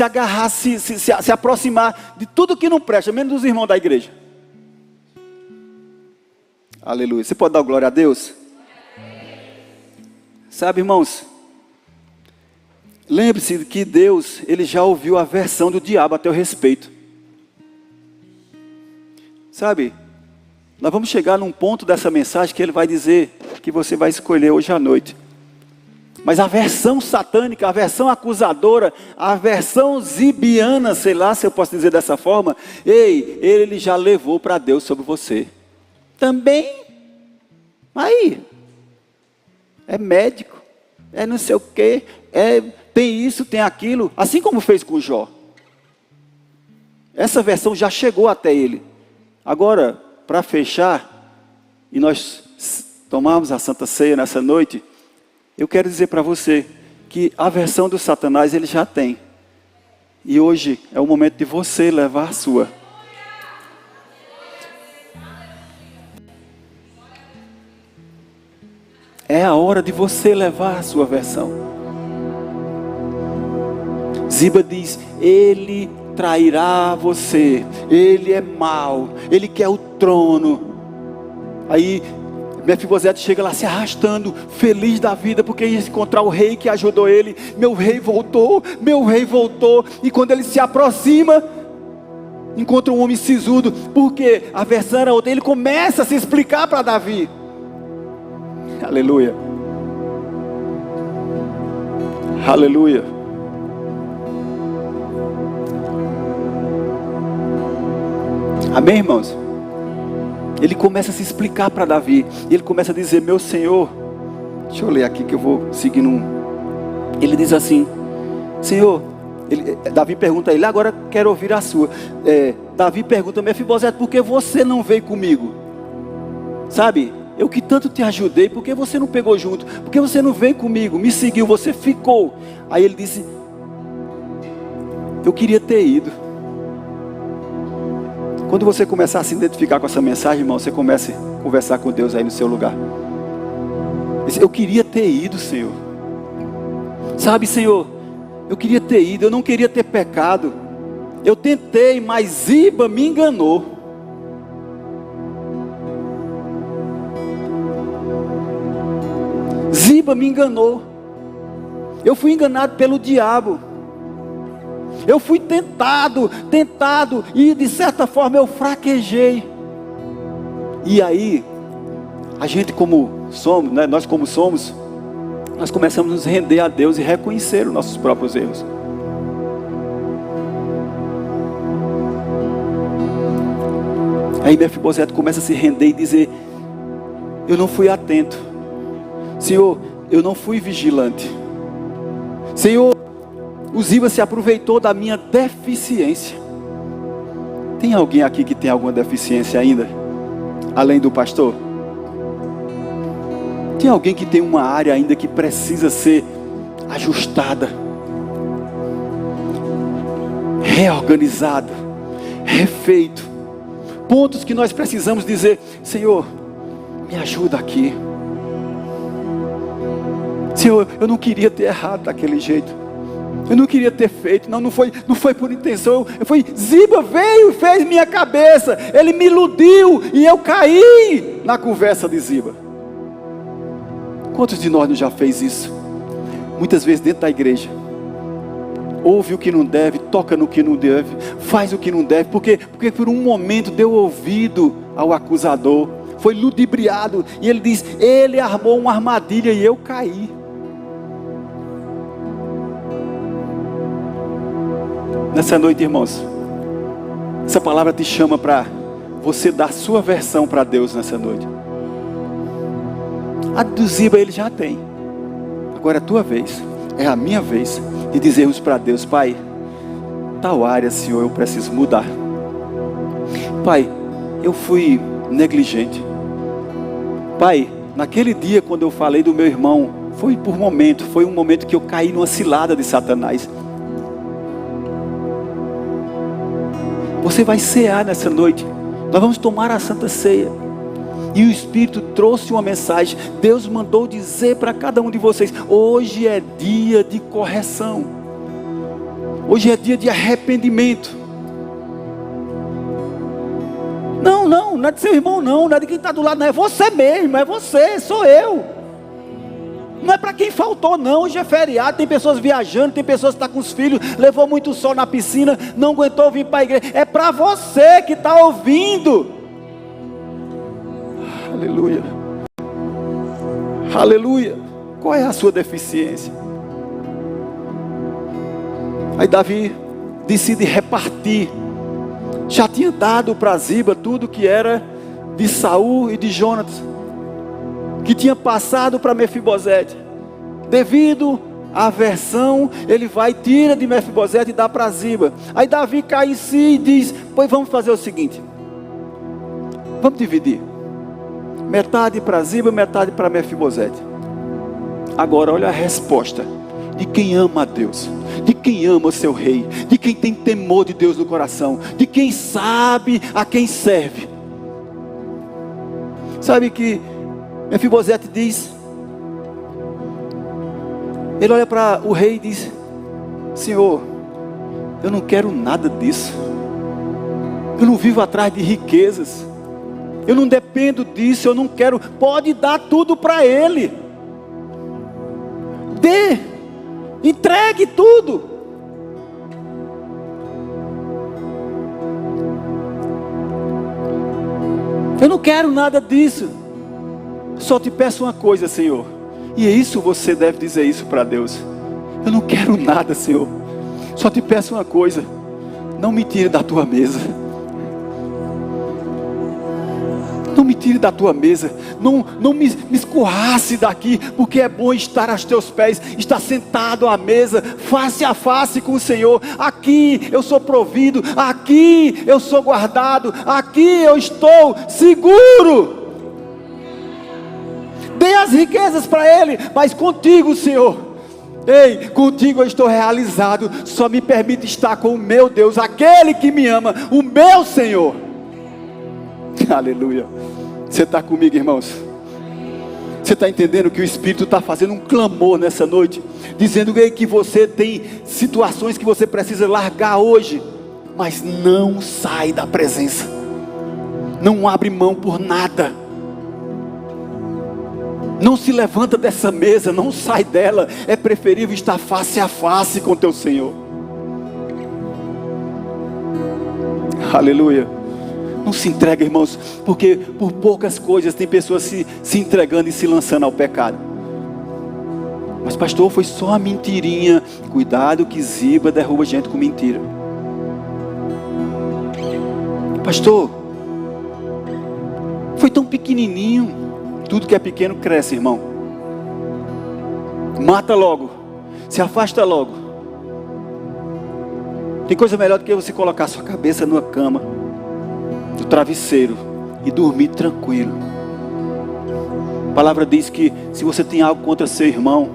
agarrar, se aproximar de tudo que não presta, menos dos irmãos da igreja. Aleluia. Você pode dar glória a Deus? Sabe, irmãos, lembre-se que Deus, Ele já ouviu a versão do diabo a teu respeito. Sabe, nós vamos chegar num ponto dessa mensagem que Ele vai dizer que você vai escolher hoje à noite. Mas a versão satânica, a versão acusadora, a versão zibiana, sei lá se eu posso dizer dessa forma, Ele já levou para Deus sobre você. Também. Aí, é médico, é não sei o quê, tem isso, tem aquilo, assim como fez com Jó. Essa versão já chegou até ele. Agora, para fechar, e nós tomarmos a Santa Ceia nessa noite, eu quero dizer para você que a versão do Satanás ele já tem. E hoje é o momento de você levar a sua. É a hora de você levar a sua versão. Ziba diz, ele trairá você, ele é mau, ele quer o trono. Aí Mefibosete chega lá se arrastando, feliz da vida, porque ia encontrar o rei que ajudou ele. Meu rei voltou. E quando ele se aproxima, encontra um homem sisudo, porque a versão era outra. Ele começa a se explicar para Davi. Aleluia. Aleluia. Amém, irmãos? Ele começa a se explicar para Davi. E ele começa a dizer, meu Senhor. Deixa eu ler aqui que eu vou seguir Ele diz assim, Senhor. Davi pergunta a ele, agora quero ouvir a sua. Davi pergunta, Mefibosete, por que você não veio comigo? Sabe, eu que tanto te ajudei, por que você não pegou junto? Por que você não veio comigo? Me seguiu, você ficou. Aí ele disse, eu queria ter ido. Quando você começar a se identificar com essa mensagem, irmão, você comece a conversar com Deus aí no seu lugar. Eu queria ter ido, Senhor. Sabe, Senhor, eu queria ter ido, eu não queria ter pecado. Eu tentei, mas Ziba me enganou. Ziba me enganou. Eu fui enganado pelo diabo. Eu fui tentado, e de certa forma eu fraquejei. E aí, a gente como somos, né, nós como somos, nós começamos a nos render a Deus e reconhecer os nossos próprios erros. Aí Mefibosete começa a se render e dizer, eu não fui atento. Senhor, eu não fui vigilante. Senhor, o Ziba se aproveitou da minha deficiência. Tem alguém aqui que tem alguma deficiência ainda? Além do pastor? Tem alguém que tem uma área ainda que precisa ser ajustada, reorganizada, refeito? Pontos que nós precisamos dizer, Senhor, me ajuda aqui. Senhor, eu não queria ter errado daquele jeito. Eu não queria ter feito, não foi por intenção. Ziba veio e fez minha cabeça. Ele me iludiu e eu caí na conversa de Ziba. Quantos de nós não já fez isso? Muitas vezes dentro da igreja. Ouve o que não deve, toca no que não deve, faz o que não deve. Porque por um momento deu ouvido ao acusador. Foi ludibriado. E ele diz, ele armou uma armadilha e eu caí. Nessa noite, irmãos, essa palavra te chama para você dar sua versão para Deus nessa noite. A do Ziba ele já tem. Agora é a tua vez, é a minha vez de dizermos para Deus, Pai, tal área, Senhor, eu preciso mudar. Pai, eu fui negligente. Pai, naquele dia quando eu falei do meu irmão, foi um momento que eu caí numa cilada de Satanás. Você vai cear nessa noite. Nós vamos tomar a Santa Ceia. E o Espírito trouxe uma mensagem. Deus mandou dizer para cada um de vocês, hoje é dia de correção. Hoje é dia de arrependimento. Não é de seu irmão não é de quem está do lado, não é você mesmo, é você, sou eu. Não é para quem faltou não, hoje é feriado, tem pessoas viajando, tem pessoas que estão com os filhos, levou muito sol na piscina, não aguentou vir para a igreja, é para você que está ouvindo. Aleluia, aleluia. Qual é a sua deficiência? Aí Davi decide repartir. Já tinha dado para Ziba tudo que era de Saul e de Jonatas, que tinha passado para Mefibosete. Devido à aversão, ele vai, tira de Mefibosete e dá para Ziba. Aí Davi cai em si e diz: pois vamos fazer o seguinte, vamos dividir, metade para Ziba, metade para Mefibosete. Agora olha a resposta de quem ama a Deus, de quem ama o seu rei, de quem tem temor de Deus no coração, de quem sabe a quem serve. Sabe que Mefibosete diz, ele olha para o rei e diz: Senhor, eu não quero nada disso, eu não vivo atrás de riquezas, eu não dependo disso, eu não quero. Pode dar tudo para ele, dê, entregue tudo. Eu não quero nada disso, só te peço uma coisa, Senhor. E é isso, você deve dizer isso para Deus: eu não quero nada, Senhor, só te peço uma coisa, não me tire da tua mesa. Não me tire da tua mesa, não me escorrace daqui, porque é bom estar aos teus pés, estar sentado à mesa, face a face com o Senhor. Aqui eu sou provido, aqui eu sou guardado, aqui eu estou seguro. Dê as riquezas para Ele, mas contigo, Senhor, ei, contigo eu estou realizado. Só me permite estar com o meu Deus, aquele que me ama, o meu Senhor. Aleluia. Você está comigo, irmãos? Você está entendendo que o Espírito está fazendo um clamor nessa noite, dizendo que você tem situações que você precisa largar hoje, mas não sai da presença, não abre mão por nada, não se levanta dessa mesa, não sai dela. É preferível estar face a face com teu Senhor. Aleluia. Não se entrega, irmãos, porque por poucas coisas tem pessoas se entregando e se lançando ao pecado. Mas pastor, foi só uma mentirinha. Cuidado que Ziba derruba gente com mentira. Pastor, foi tão pequenininho. Tudo que é pequeno cresce, irmão. Mata logo, se afasta logo. Tem coisa melhor do que você colocar sua cabeça numa cama, do travesseiro, e dormir tranquilo. A palavra diz que se você tem algo contra seu irmão,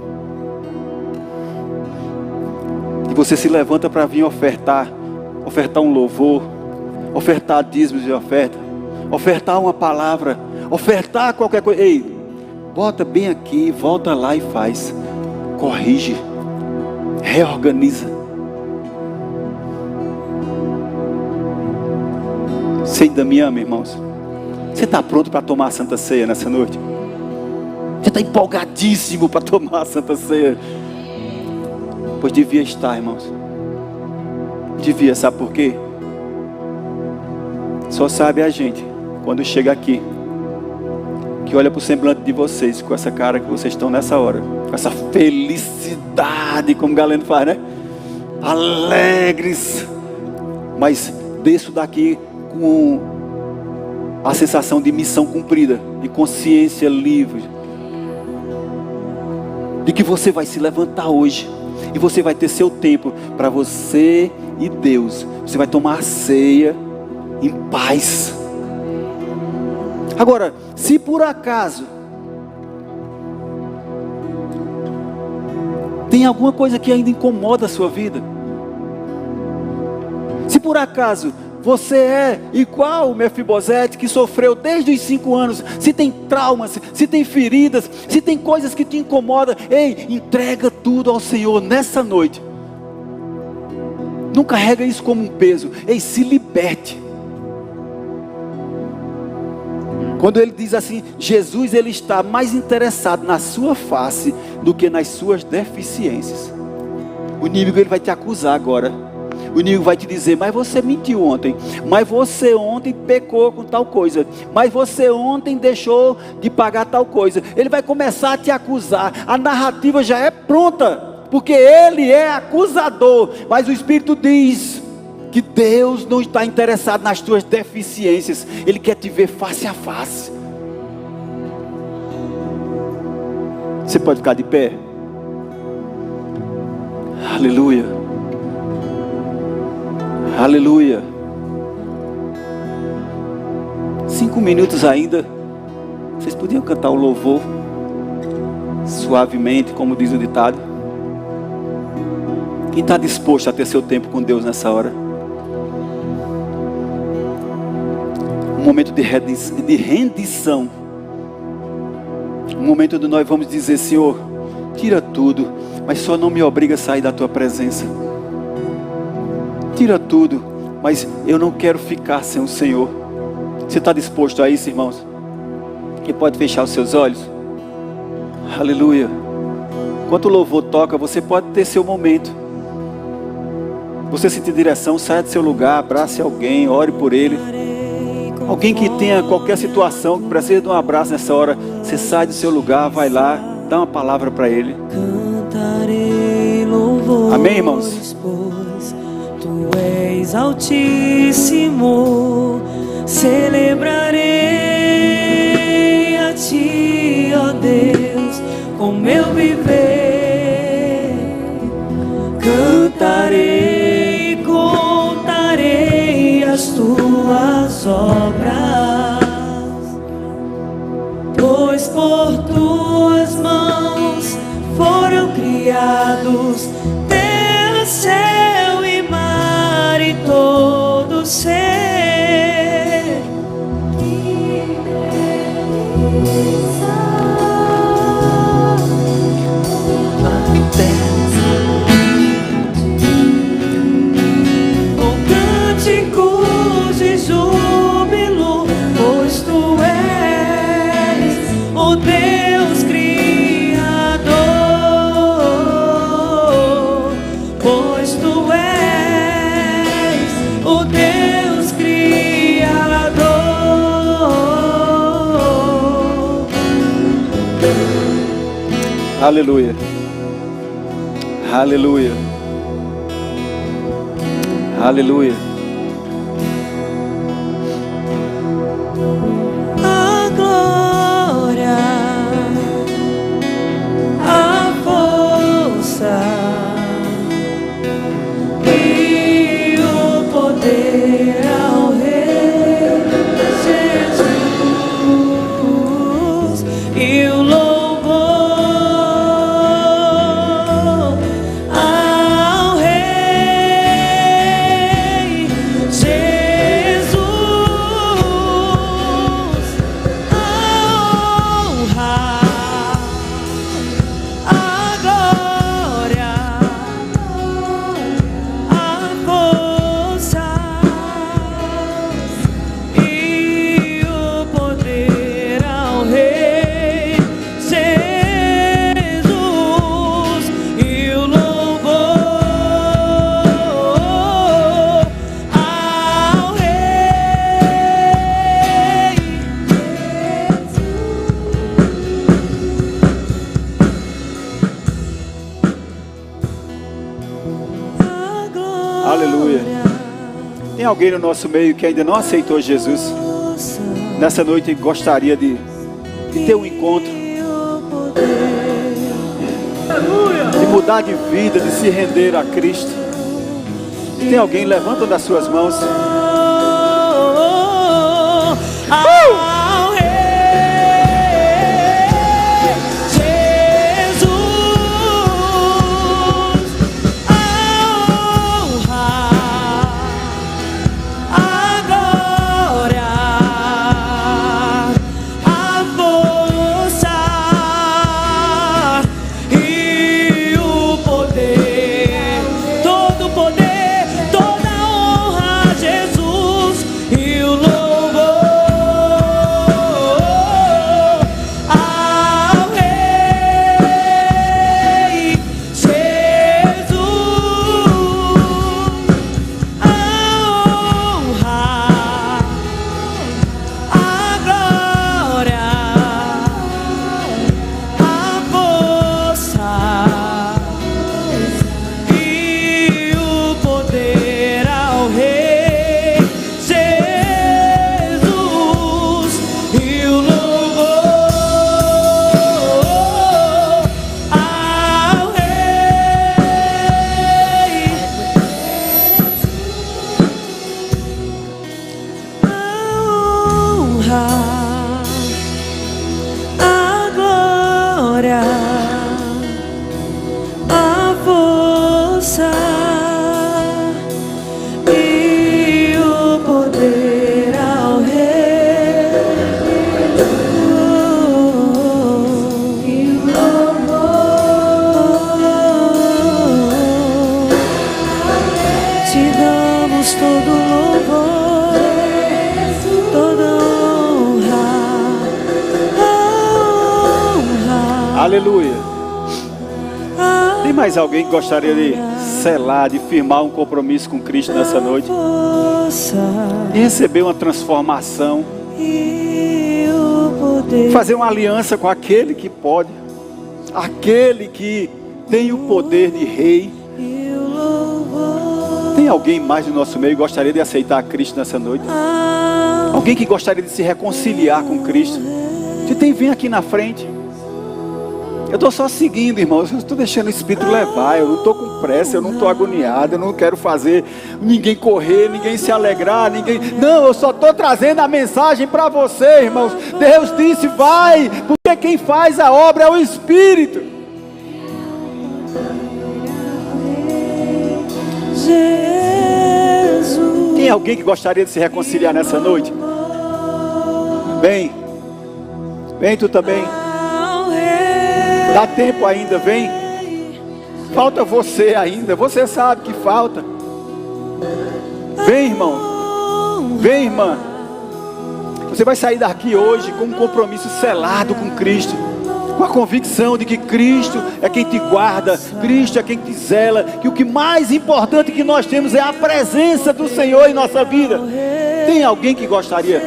e você se levanta para vir ofertar um louvor, ofertar dízimos de oferta, ofertar uma palavra, ofertar qualquer coisa, ei, bota bem aqui, volta lá e faz, corrige, reorganiza. Você ainda me ama, irmãos? Você está pronto para tomar a Santa Ceia nessa noite? Você está empolgadíssimo para tomar a Santa Ceia? Pois devia estar, irmãos. Devia, sabe por quê? Só sabe a gente, quando chega aqui, que olha para o semblante de vocês, com essa cara que vocês estão nessa hora, com essa felicidade, como o Galeno faz, né? Alegres. Mas desço daqui com a sensação de missão cumprida, de consciência livre, de que você vai se levantar hoje, e você vai ter seu tempo para você e Deus. Você vai tomar a ceia em paz. Agora, se por acaso tem alguma coisa que ainda incomoda a sua vida, se por acaso você é igual o Mefibosete, que sofreu desde os 5 anos, se tem traumas, se tem feridas, se tem coisas que te incomodam, ei, entrega tudo ao Senhor nessa noite. Não carrega isso como um peso, ei, se liberte. Quando ele diz assim, Jesus, ele está mais interessado na sua face do que nas suas deficiências. O inimigo, ele vai te acusar agora. O inimigo vai te dizer, mas você mentiu ontem, mas você ontem pecou com tal coisa, mas você ontem deixou de pagar tal coisa. Ele vai começar a te acusar. A narrativa já é pronta, porque ele é acusador. Mas o Espírito diz, que Deus não está interessado nas tuas deficiências. Ele quer te ver face a face. Você pode ficar de pé? Aleluia. Aleluia. 5 minutos ainda. Vocês podiam cantar o louvor suavemente, como diz o ditado. Quem está disposto a ter seu tempo com Deus nessa hora? Um momento de rendição. Um momento onde nós vamos dizer: Senhor, tira tudo, mas só não me obriga a sair da tua presença. Tira tudo, mas eu não quero ficar sem o Senhor. Você está disposto a isso, irmãos? Quem pode fechar os seus olhos? Aleluia. Enquanto o louvor toca, você pode ter seu momento. Você sentir direção, saia do seu lugar, abrace alguém, ore por ele. Alguém que tenha qualquer situação, que precisa de um abraço nessa hora, você sai do seu lugar, vai lá, dá uma palavra para ele. Cantarei louvores, amém, irmãos? Pois tu és altíssimo, celebrarei a ti, ó Deus, com meu viver. Cantarei, contarei as tuas obras, pois por tuas mãos foram criados terra, céu e mar e todo ser. Que beleza com cânticos de júbilo, pois tu és o Deus Criador, pois tu és o Deus Criador. Aleluia. Aleluia. Aleluia. A glória, a força e o poder ao Rei Jesus, e o louvor ao Rei Jesus, a honra, a glória, a força e o poder ao Rei Jesus, e o louvor ao Rei Jesus. Aleluia. Tem alguém no nosso meio que ainda não aceitou Jesus? Nessa noite gostaria de ter um encontro, de mudar de vida, de se render a Cristo. Tem alguém? Levanta das suas mãos. Ao Rei Jesus, a honra, a glória, a força e o poder, todo o poder, toda a honra a Jesus, e o louvor todo louvor, toda honra. Aleluia. Tem mais alguém que gostaria de selar, de firmar um compromisso com Cristo nessa noite? E receber uma transformação? Fazer uma aliança com aquele que pode, aquele que tem o poder de rei. Tem alguém mais do nosso meio que gostaria de aceitar a Cristo nessa noite? Alguém que gostaria de se reconciliar com Cristo? Se tem, vem aqui na frente. Eu estou só seguindo, irmãos. Eu estou deixando o Espírito levar. Eu não estou com pressa, eu não estou agoniado. Eu não quero fazer ninguém correr, ninguém se alegrar, ninguém... Não, eu só estou trazendo a mensagem para você, irmãos. Deus disse, vai, porque quem faz a obra é o Espírito. Jesus. Tem alguém que gostaria de se reconciliar nessa noite? Vem. Vem tu também. Dá tempo ainda, vem. Falta você ainda. Você sabe que falta. Vem, irmão. Vem, irmã. Você vai sair daqui hoje com um compromisso selado com Cristo, com a convicção de que Cristo é quem te guarda, Cristo é quem te zela, que o que mais importante que nós temos é a presença do Senhor em nossa vida. Tem alguém que gostaria?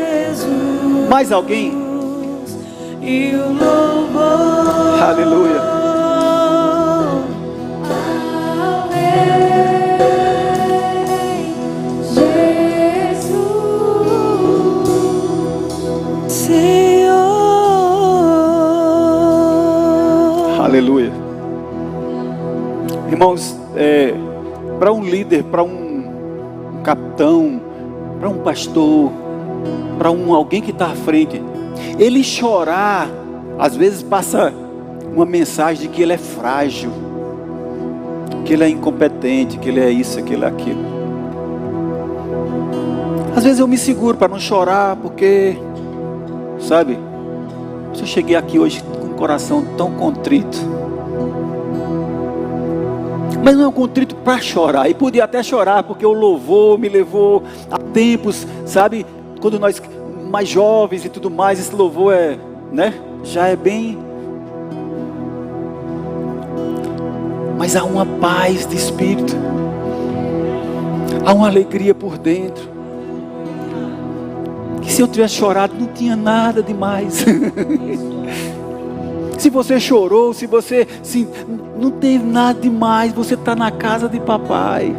Mais alguém? E o louvor. Aleluia. Jesus, Senhor. Aleluia. Irmãos, para um líder, para um capitão, para um pastor, para alguém que está à frente, ele chorar, às vezes passa uma mensagem de que ele é frágil, que ele é incompetente, que ele é isso, que ele é aquilo. Às vezes eu me seguro para não chorar, porque, sabe, eu cheguei aqui hoje com o coração tão contrito. Mas não é um contrito para chorar, e podia até chorar, porque o louvor me levou a tempos, sabe, quando nós... mais jovens e tudo mais, esse louvor já é bem, mas há uma paz de espírito, há uma alegria por dentro, que se eu tivesse chorado não tinha nada demais. Se você chorou, se você não teve nada demais, você está na casa de papai.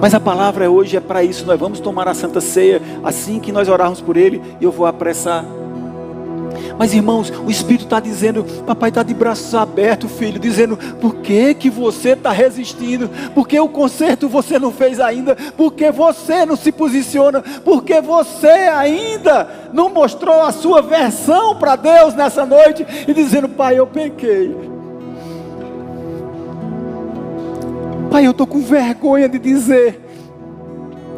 Mas a palavra hoje é para isso. Nós vamos tomar a Santa Ceia assim que nós orarmos por Ele. E eu vou apressar. Mas irmãos, o Espírito está dizendo, papai está de braços abertos, filho, dizendo, por que que você está resistindo? Por que o concerto você não fez ainda? Por que você não se posiciona? Por que você ainda não mostrou a sua versão para Deus nessa noite? E dizendo, pai, eu pequei. Pai, eu estou com vergonha de dizer.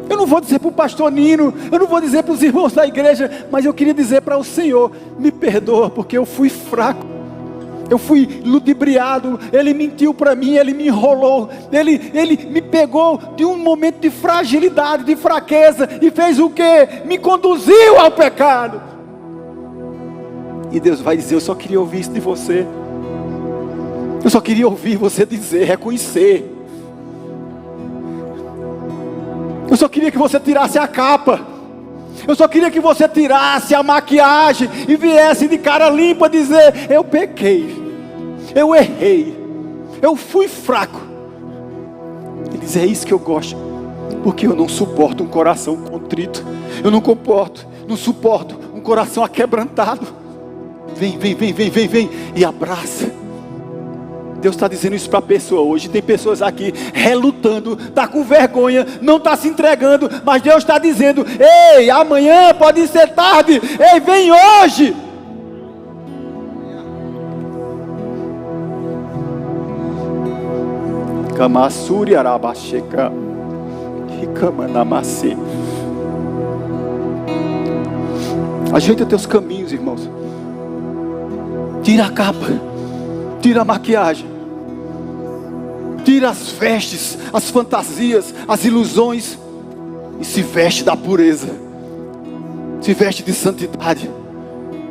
Eu não vou dizer para o pastor Nino, eu não vou dizer para os irmãos da igreja, mas eu queria dizer para o Senhor, me perdoa, porque eu fui fraco, eu fui ludibriado, Ele mentiu para mim, Ele me enrolou, Ele me pegou de um momento de fragilidade, de fraqueza, e fez o quê? Me conduziu ao pecado. E Deus vai dizer, eu só queria ouvir isso de você, eu só queria ouvir você dizer, reconhecer. Eu só queria que você tirasse a capa. Eu só queria que você tirasse a maquiagem e viesse de cara limpa dizer, eu pequei, eu errei, eu fui fraco. Ele diz, é isso que eu gosto, porque eu não suporto um coração contrito. Eu não suporto um coração aquebrantado. Vem e abraça. Deus está dizendo isso para a pessoa hoje. Tem pessoas aqui relutando, está com vergonha, não está se entregando, mas Deus está dizendo, ei, amanhã pode ser tarde, ei, vem hoje. Kamassuri arabasheka, hikamanamase. Ajeita teus caminhos, irmãos. Tira a capa, tira a maquiagem. tira as vestes, as fantasias, as ilusões e se veste da pureza, se veste de santidade,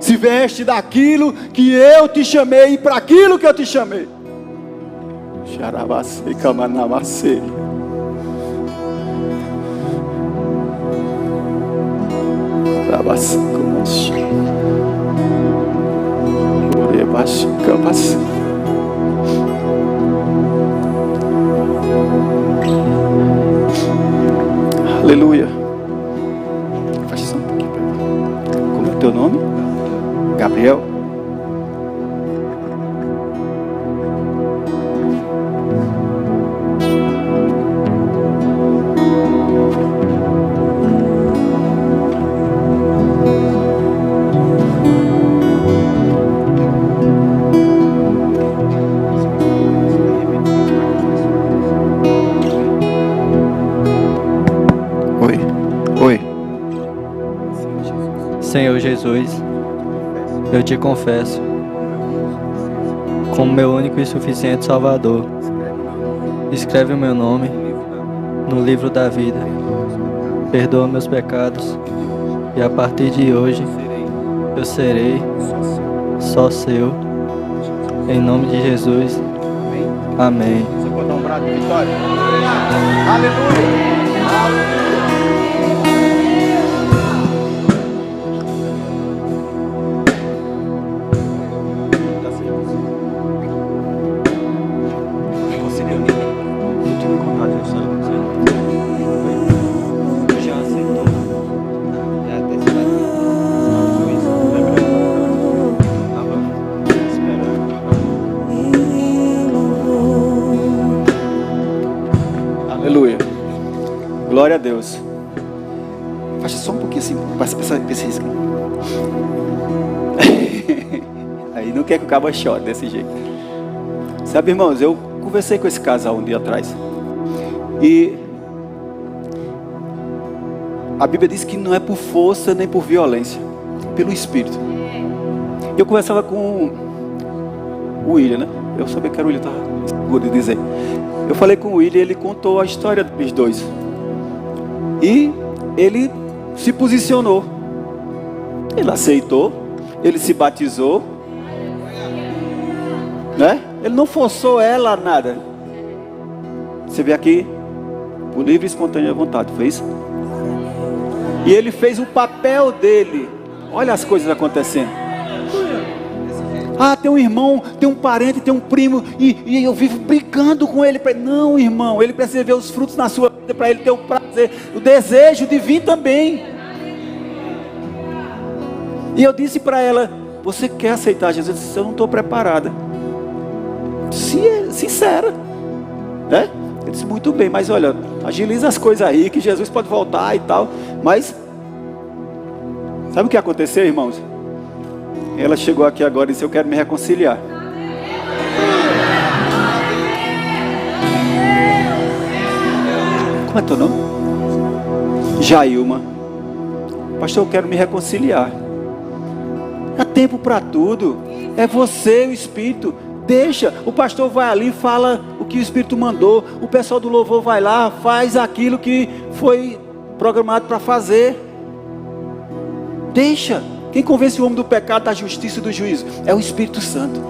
se veste daquilo que eu te chamei e para aquilo que eu te chamei. Xarabase, camanamase. Rabase, comas. Orebase, camas. Aleluia. Fecha só um pouquinho. Como é o teu nome? Gabriel. Senhor Jesus, eu te confesso como meu único e suficiente Salvador. Escreve o meu nome no livro da vida. Perdoa meus pecados e a partir de hoje eu serei só seu. Em nome de Jesus. Amém. Você pode dar um brado de vitória? Aleluia. Aleluia. Glória a Deus. Fecha só um pouquinho assim. Passa esse risco. Aí não quer que o cabo chore desse jeito. Sabe, irmãos, eu conversei com esse casal um dia atrás. E a Bíblia diz que não é por força nem por violência, pelo Espírito. Eu conversava com o William, né? Eu sabia que era o William, estava seguro de dizer. Eu falei com o William, ele contou a história dos dois. E ele se posicionou. Ele aceitou, ele se batizou, né? Ele não forçou ela a nada. Você vê aqui, por livre e espontânea vontade, fez? E ele fez o papel dele. Olha as coisas acontecendo. Ah, tem um irmão, tem um parente, tem um primo e eu vivo brigando com ele. Não, irmão, ele precisa ver os frutos na sua vida para ele ter o prazer, o desejo de vir também. E eu disse para ela: você quer aceitar Jesus? Eu disse: eu não estou preparada. Sincera, né? Eu disse: muito bem, mas olha, agiliza as coisas aí, que Jesus pode voltar e tal. Mas sabe o que aconteceu, irmãos? Ela chegou aqui agora e disse: eu quero me reconciliar. Como é teu nome? Jailma. Pastor, eu quero me reconciliar. Há tempo para tudo. É você, o Espírito. Deixa, o pastor vai ali, fala o que o Espírito mandou. O pessoal do louvor vai lá, faz aquilo que foi programado para fazer. Deixa. Quem convence o homem do pecado, da justiça e do juízo é o Espírito Santo.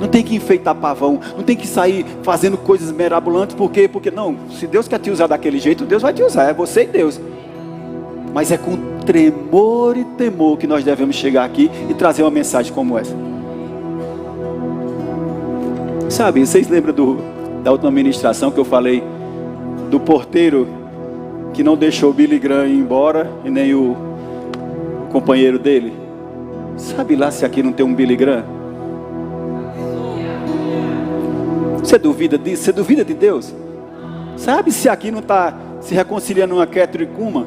Não tem que enfeitar pavão, não tem que sair fazendo coisas mirabolantes. Por quê? Porque não, se Deus quer te usar daquele jeito, Deus vai te usar, é você e Deus. Mas é com tremor e temor que nós devemos chegar aqui e trazer uma mensagem como essa. Sabe, vocês lembram da última ministração que eu falei do porteiro que não deixou o Billy Graham ir embora e nem o companheiro dele? Sabe lá se aqui não tem um Billy Graham? Você duvida disso? Você duvida de Deus? Sabe se aqui não está se reconciliando uma Catherine Kuma?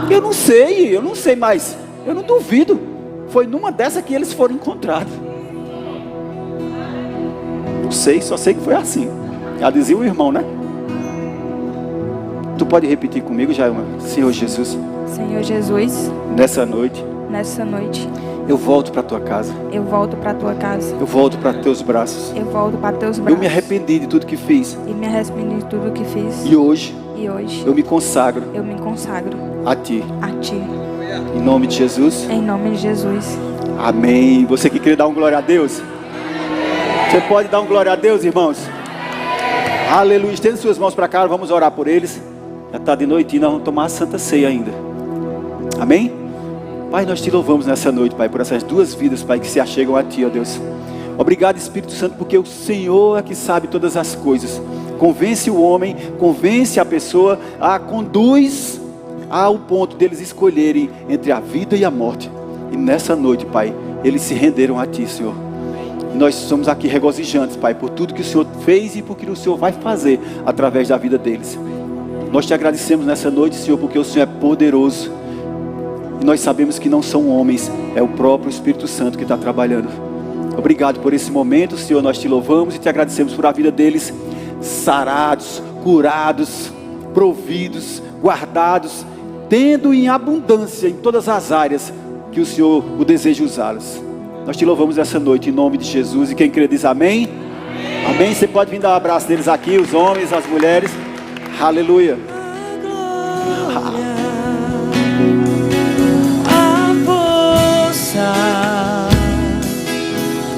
Eu não sei, mas eu não duvido. Foi numa dessa que eles foram encontrados. Não sei, só sei que foi assim. Já dizia o irmão, né? Tu pode repetir comigo, Jailma? Senhor Jesus. Senhor Jesus, Nessa noite, Eu volto para a tua casa. Eu volto para tua casa. Eu volto para teus braços. Eu volto para teus braços. Eu me arrependi de tudo que fiz. E me arrependi de tudo que fiz. E hoje Eu me consagro me consagro a ti. a ti. Em nome de Jesus. Em nome de Jesus. Amém. Você que quer dar um glória a Deus? Você pode dar um glória a Deus, irmãos? Aleluia. Estenda suas mãos para cá, vamos orar por eles. Já está de noite e nós vamos tomar a Santa Ceia ainda. Amém? Pai, nós te louvamos nessa noite, Pai, por essas duas vidas, Pai, que se achegam a Ti, ó Deus. Obrigado, Espírito Santo, porque o Senhor é que sabe todas as coisas. Convence o homem, convence a pessoa, conduz ao ponto deles escolherem entre a vida e a morte. E nessa noite, Pai, eles se renderam a Ti, Senhor. E nós somos aqui regozijantes, Pai, por tudo que o Senhor fez e por que o Senhor vai fazer através da vida deles. Nós te agradecemos nessa noite, Senhor, porque o Senhor é poderoso. E nós sabemos que não são homens, é o próprio Espírito Santo que está trabalhando. Obrigado por esse momento, Senhor, nós te louvamos e te agradecemos por a vida deles, sarados, curados, providos, guardados, tendo em abundância em todas as áreas que o Senhor o deseja usá-los. Nós te louvamos essa noite em nome de Jesus, e quem crê diz amém. Amém. Você pode vir dar um abraço deles aqui, os homens, as mulheres. Aleluia.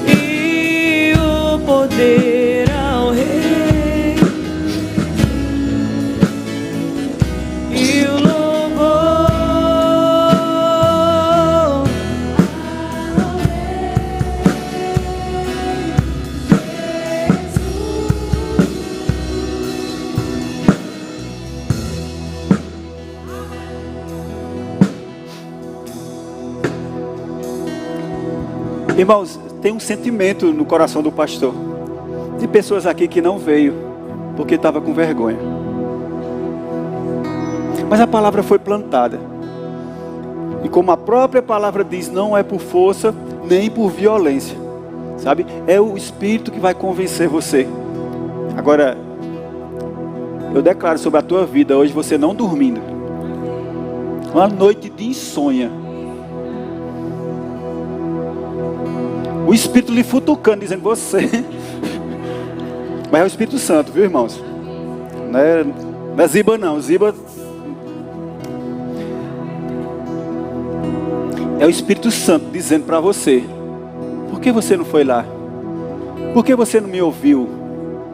E o poder ao Rei, e o louvor ao Irmãos, tem um sentimento no coração do pastor. De pessoas aqui que não veio porque estava com vergonha. Mas a palavra foi plantada. E como a própria palavra diz, não é por força nem por violência. Sabe? É o Espírito que vai convencer você. Agora, eu declaro sobre a tua vida hoje, você não dormindo. Uma noite de insônia. O Espírito lhe futucando, dizendo você. Mas é o Espírito Santo, viu, irmãos? Não é Ziba não, Ziba é o Espírito Santo dizendo para você: por que você não foi lá? Por que você não me ouviu?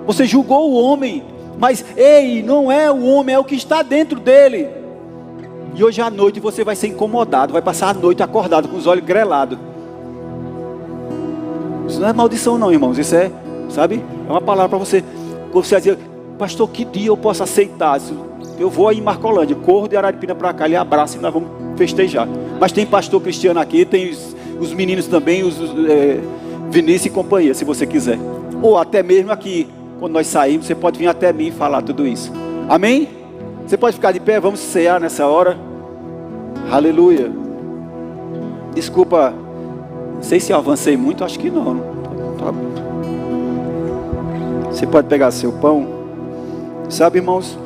Você julgou o homem, mas ei, não é o homem, é o que está dentro dele. E hoje à noite você vai ser incomodado, vai passar a noite acordado com os olhos grelados. Isso não é maldição não, irmãos, isso é, sabe, é uma palavra para você. Você vai dizer: pastor, que dia eu posso aceitar? Eu vou aí em Marcolândia, corro de Araripina para cá, lhe abraço e nós vamos festejar. Mas tem pastor cristiano aqui, tem os meninos também, Vinícius e companhia, se você quiser. Ou até mesmo aqui, quando nós saímos, você pode vir até mim e falar tudo isso. Amém? Você pode ficar de pé, vamos cear nessa hora. Aleluia. Desculpa, não sei se eu avancei muito, acho que não. Você pode pegar seu pão. Sabe, irmãos,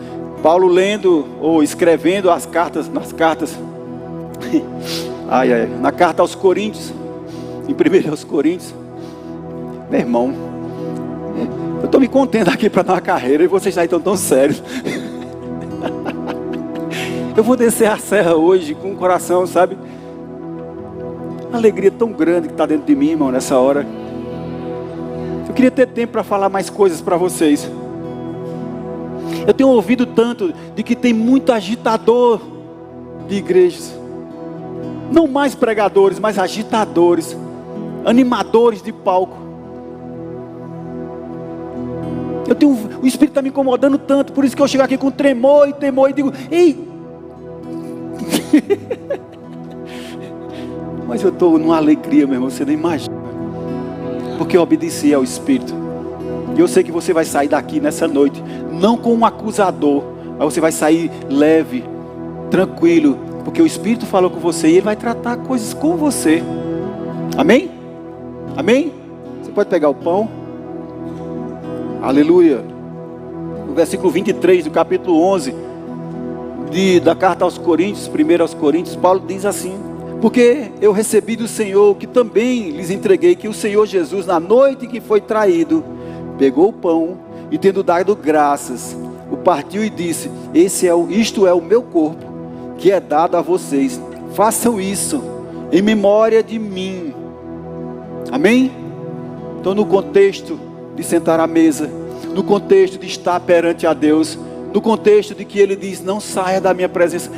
Paulo lendo ou escrevendo nas cartas, na carta aos Coríntios, em 1 aos Coríntios, meu irmão, eu estou me contendo aqui para dar uma carreira e vocês já estão tão sérios. Eu vou descer a serra hoje com o coração, sabe? Uma alegria tão grande que está dentro de mim, irmão, nessa hora. Eu queria ter tempo para falar mais coisas para vocês. Eu tenho ouvido tanto de que tem muito agitador de igrejas. Não mais pregadores, mas agitadores, animadores de palco. O Espírito está me incomodando tanto, por isso que eu chego aqui com tremor e digo: ei! Mas eu estou numa alegria, meu irmão, você não imagina. Porque eu obedeci ao Espírito. E eu sei que você vai sair daqui nessa noite, não com um acusador, mas você vai sair leve, tranquilo, porque o Espírito falou com você e Ele vai tratar coisas com você. Amém? Amém? Você pode pegar o pão. Aleluia. No versículo 23 do capítulo 11 da carta aos Coríntios, 1 aos Coríntios, Paulo diz assim: Porque eu recebi do Senhor, que também lhes entreguei, que o Senhor Jesus, na noite em que foi traído, pegou o pão e, tendo dado graças, o partiu e disse: isto é o meu corpo, que é dado a vocês. Façam isso em memória de mim. Amém? Então, no contexto de sentar à mesa, no contexto de estar perante a Deus, no contexto de que Ele diz: não saia da minha presença,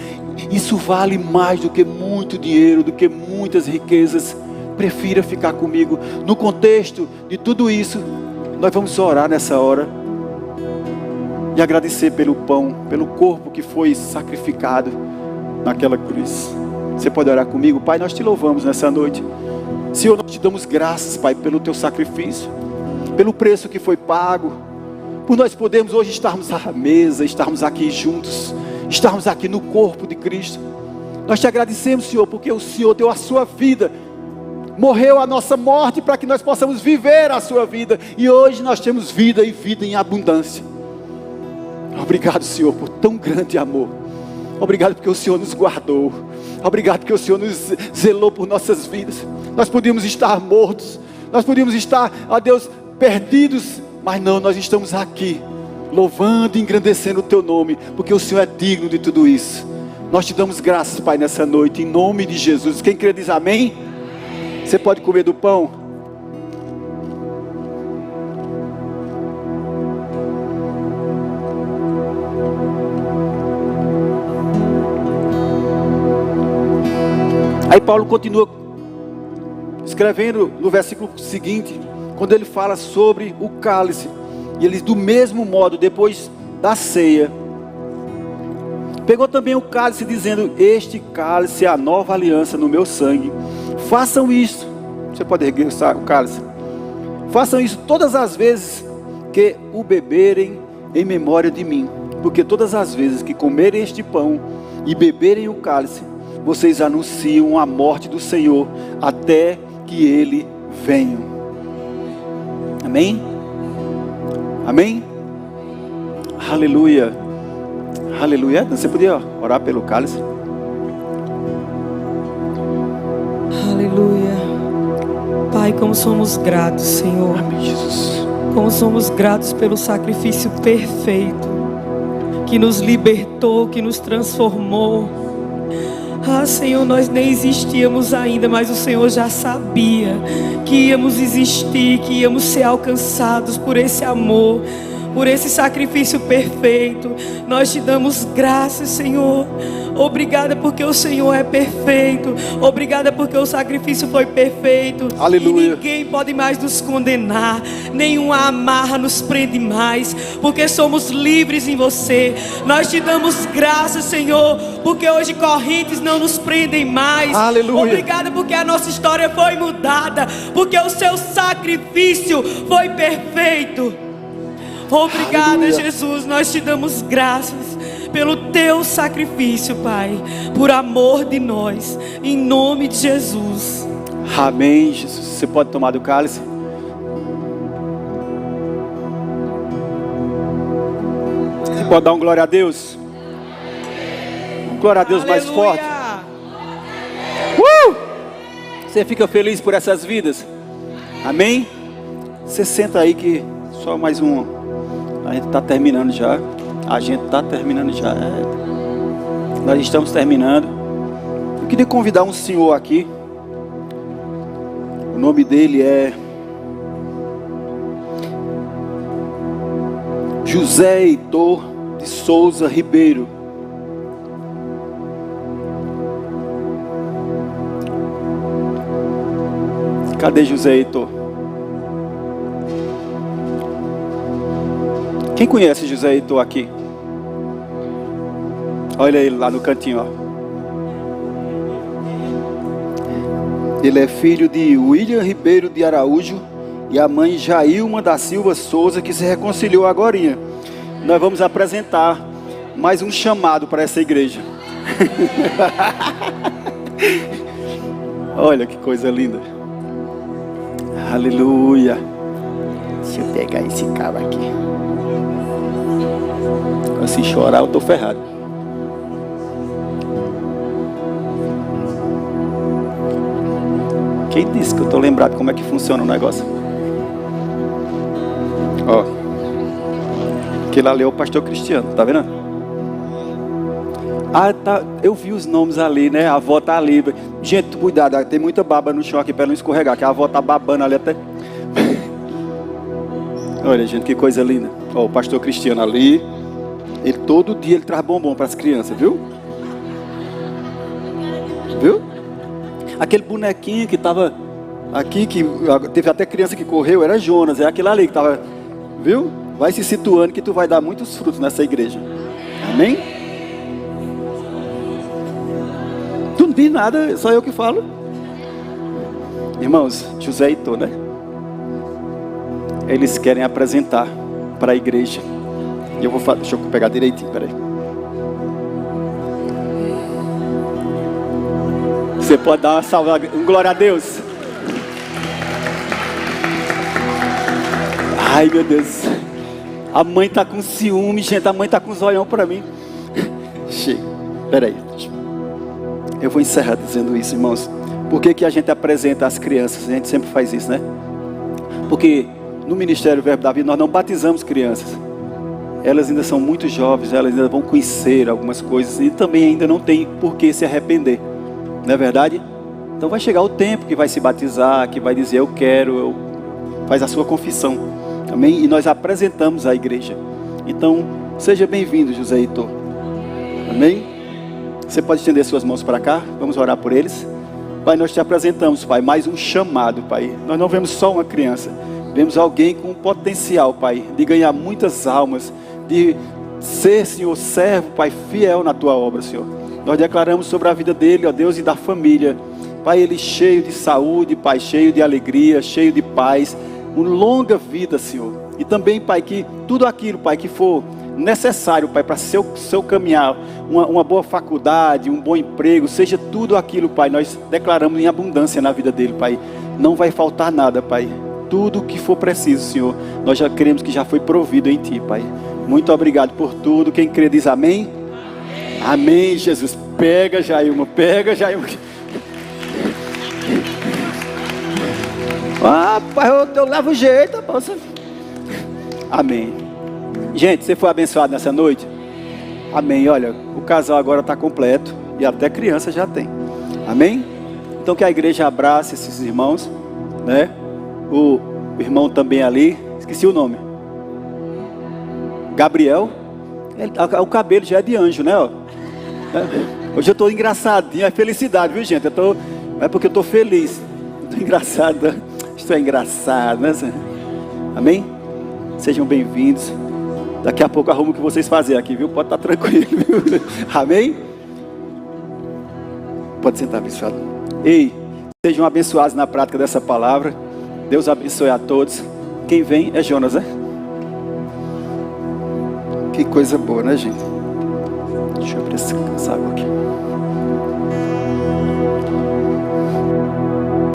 isso vale mais do que muito dinheiro, do que muitas riquezas. Prefira ficar comigo. No contexto de tudo isso, nós vamos orar nessa hora e agradecer pelo pão, pelo corpo que foi sacrificado naquela cruz. Você pode orar comigo? Pai, nós te louvamos nessa noite. Senhor, nós te damos graças, Pai, pelo teu sacrifício, pelo preço que foi pago, por nós podermos hoje estarmos à mesa, estarmos aqui juntos, estarmos aqui no corpo de Cristo. Nós te agradecemos, Senhor, porque o Senhor deu a sua vida, morreu a nossa morte para que nós possamos viver a sua vida, e hoje nós temos vida e vida em abundância. Obrigado, Senhor, por tão grande amor. Obrigado porque o Senhor nos guardou. Obrigado porque o Senhor nos zelou por nossas vidas. Nós podíamos estar mortos, nós podíamos estar, ó Deus, perdidos, mas não, nós estamos aqui, louvando e engrandecendo o teu nome, porque o Senhor é digno de tudo isso. Nós te damos graças, Pai, nessa noite, em nome de Jesus. Quem crê diz amém? Você pode comer do pão? Aí Paulo continua escrevendo no versículo seguinte, quando ele fala sobre o cálice, e ele diz: do mesmo modo, depois da ceia, pegou também o cálice, dizendo: este cálice é a nova aliança no meu sangue. Façam isso. Você pode erguer o cálice. Façam isso todas as vezes que o beberem em memória de mim. Porque todas as vezes que comerem este pão e beberem o cálice, vocês anunciam a morte do Senhor até que Ele venha. Amém? Amém? Aleluia. Aleluia. Você podia orar pelo cálice? Aleluia. Pai, como somos gratos, Senhor. Amém, Jesus. Como somos gratos pelo sacrifício perfeito que nos libertou, que nos transformou. Senhor, nós nem existíamos ainda, mas o Senhor já sabia que íamos existir, que íamos ser alcançados por esse amor, por esse sacrifício perfeito. Nós te damos graças, Senhor. Obrigada porque o Senhor é perfeito. Obrigada porque o sacrifício foi perfeito. Aleluia. E ninguém pode mais nos condenar. Nenhuma amarra nos prende mais, porque somos livres em você. Nós te damos graças, Senhor, porque hoje correntes não nos prendem mais. Aleluia. Obrigada porque a nossa história foi mudada, porque o seu sacrifício foi perfeito. Obrigada, Aleluia. Jesus, nós te damos graças pelo teu sacrifício, Pai, por amor de nós, em nome de Jesus. Amém, Jesus. Você pode tomar do cálice? Você pode dar um glória a Deus? Um glória a Deus mais forte. Você fica feliz por essas vidas? Amém? Você senta aí que só mais um. A gente está terminando já. Nós estamos terminando. Eu queria convidar um senhor aqui. O nome dele é José Heitor de Souza Ribeiro. Cadê José Heitor? Quem conhece José Heitor aqui? Olha ele lá no cantinho, ó. Ele é filho de William Ribeiro de Araújo e a mãe Jailma da Silva Souza, que se reconciliou agorinha. Nós vamos apresentar mais um chamado para essa igreja. Olha que coisa linda. Aleluia. Deixa eu pegar esse cabo aqui. Se chorar eu tô ferrado. Quem disse que eu estou lembrado como é que funciona o negócio? Ó, aquele ali é o pastor Cristiano, tá vendo? Ah, tá, eu vi os nomes ali, né? A avó tá ali. Gente, cuidado, tem muita baba no chão aqui para não escorregar, que a avó tá babando ali até. Olha, gente, que coisa linda. Ó, o pastor Cristiano ali. Ele todo dia ele traz bombom para as crianças, viu? Viu? Aquele bonequinho que tava aqui, que teve até criança que correu, era Jonas, é aquele ali que tava, viu? Vai se situando que tu vai dar muitos frutos nessa igreja. Amém? Tu não diz nada, só eu que falo. Irmãos, José e Heitor, né? Eles querem apresentar para a igreja. E eu vou falar, deixa eu pegar direitinho, peraí. Você pode dar uma salva, glória a Deus. Ai, meu Deus. A mãe tá com ciúme, gente. A mãe tá com zoião para mim. Chega, peraí. Eu vou encerrar dizendo isso, irmãos. Por que a gente apresenta as crianças? A gente sempre faz isso, né? Porque no Ministério Verbo da Vida nós não batizamos crianças. Elas ainda são muito jovens, elas ainda vão conhecer algumas coisas e também ainda não tem por que se arrepender. Não é verdade? Então vai chegar o tempo que vai se batizar, que vai dizer eu quero, faz a sua confissão. Amém? E nós apresentamos a igreja. Então, seja bem-vindo, José Heitor. Amém? Você pode estender suas mãos para cá, vamos orar por eles. Pai, nós te apresentamos, Pai, mais um chamado, Pai. Nós não vemos só uma criança, vemos alguém com potencial, Pai, de ganhar muitas almas, de ser, Senhor, servo, Pai, fiel na tua obra, Senhor. Nós declaramos sobre a vida dele, ó Deus, e da família. Pai, ele cheio de saúde, Pai, cheio de alegria, cheio de paz, uma longa vida, Senhor. E também, Pai, que tudo aquilo, Pai, que for necessário, Pai, para seu caminhar, uma boa faculdade, um bom emprego, seja tudo aquilo, Pai, nós declaramos em abundância na vida dele, Pai. Não vai faltar nada, Pai. Tudo o que for preciso, Senhor, nós já queremos que já foi provido em Ti, Pai. Muito obrigado por tudo. Quem crê diz amém? Amém, Jesus. Pega, Jailma, pega, Jailma. Ah, Pai, eu levo jeito, posso. Amém. Gente, você foi abençoado nessa noite? Amém. Olha, o casal agora está completo e até criança já tem. Amém? Então que a igreja abrace esses irmãos, né? O irmão também ali, esqueci o nome. Gabriel. O cabelo já é de anjo, né? Hoje eu estou engraçadinho, é felicidade, viu, gente? É porque eu estou feliz. Estou engraçado. Estou engraçado, né? Amém? Sejam bem-vindos. Daqui a pouco arrumo o que vocês fazem aqui, viu? Pode estar tranquilo, viu? Amém? Pode sentar, abençoado. Ei, sejam abençoados na prática dessa palavra. Deus abençoe a todos. Quem vem é Jonas, né? Que coisa boa, né, gente? Deixa eu abrir essa água aqui.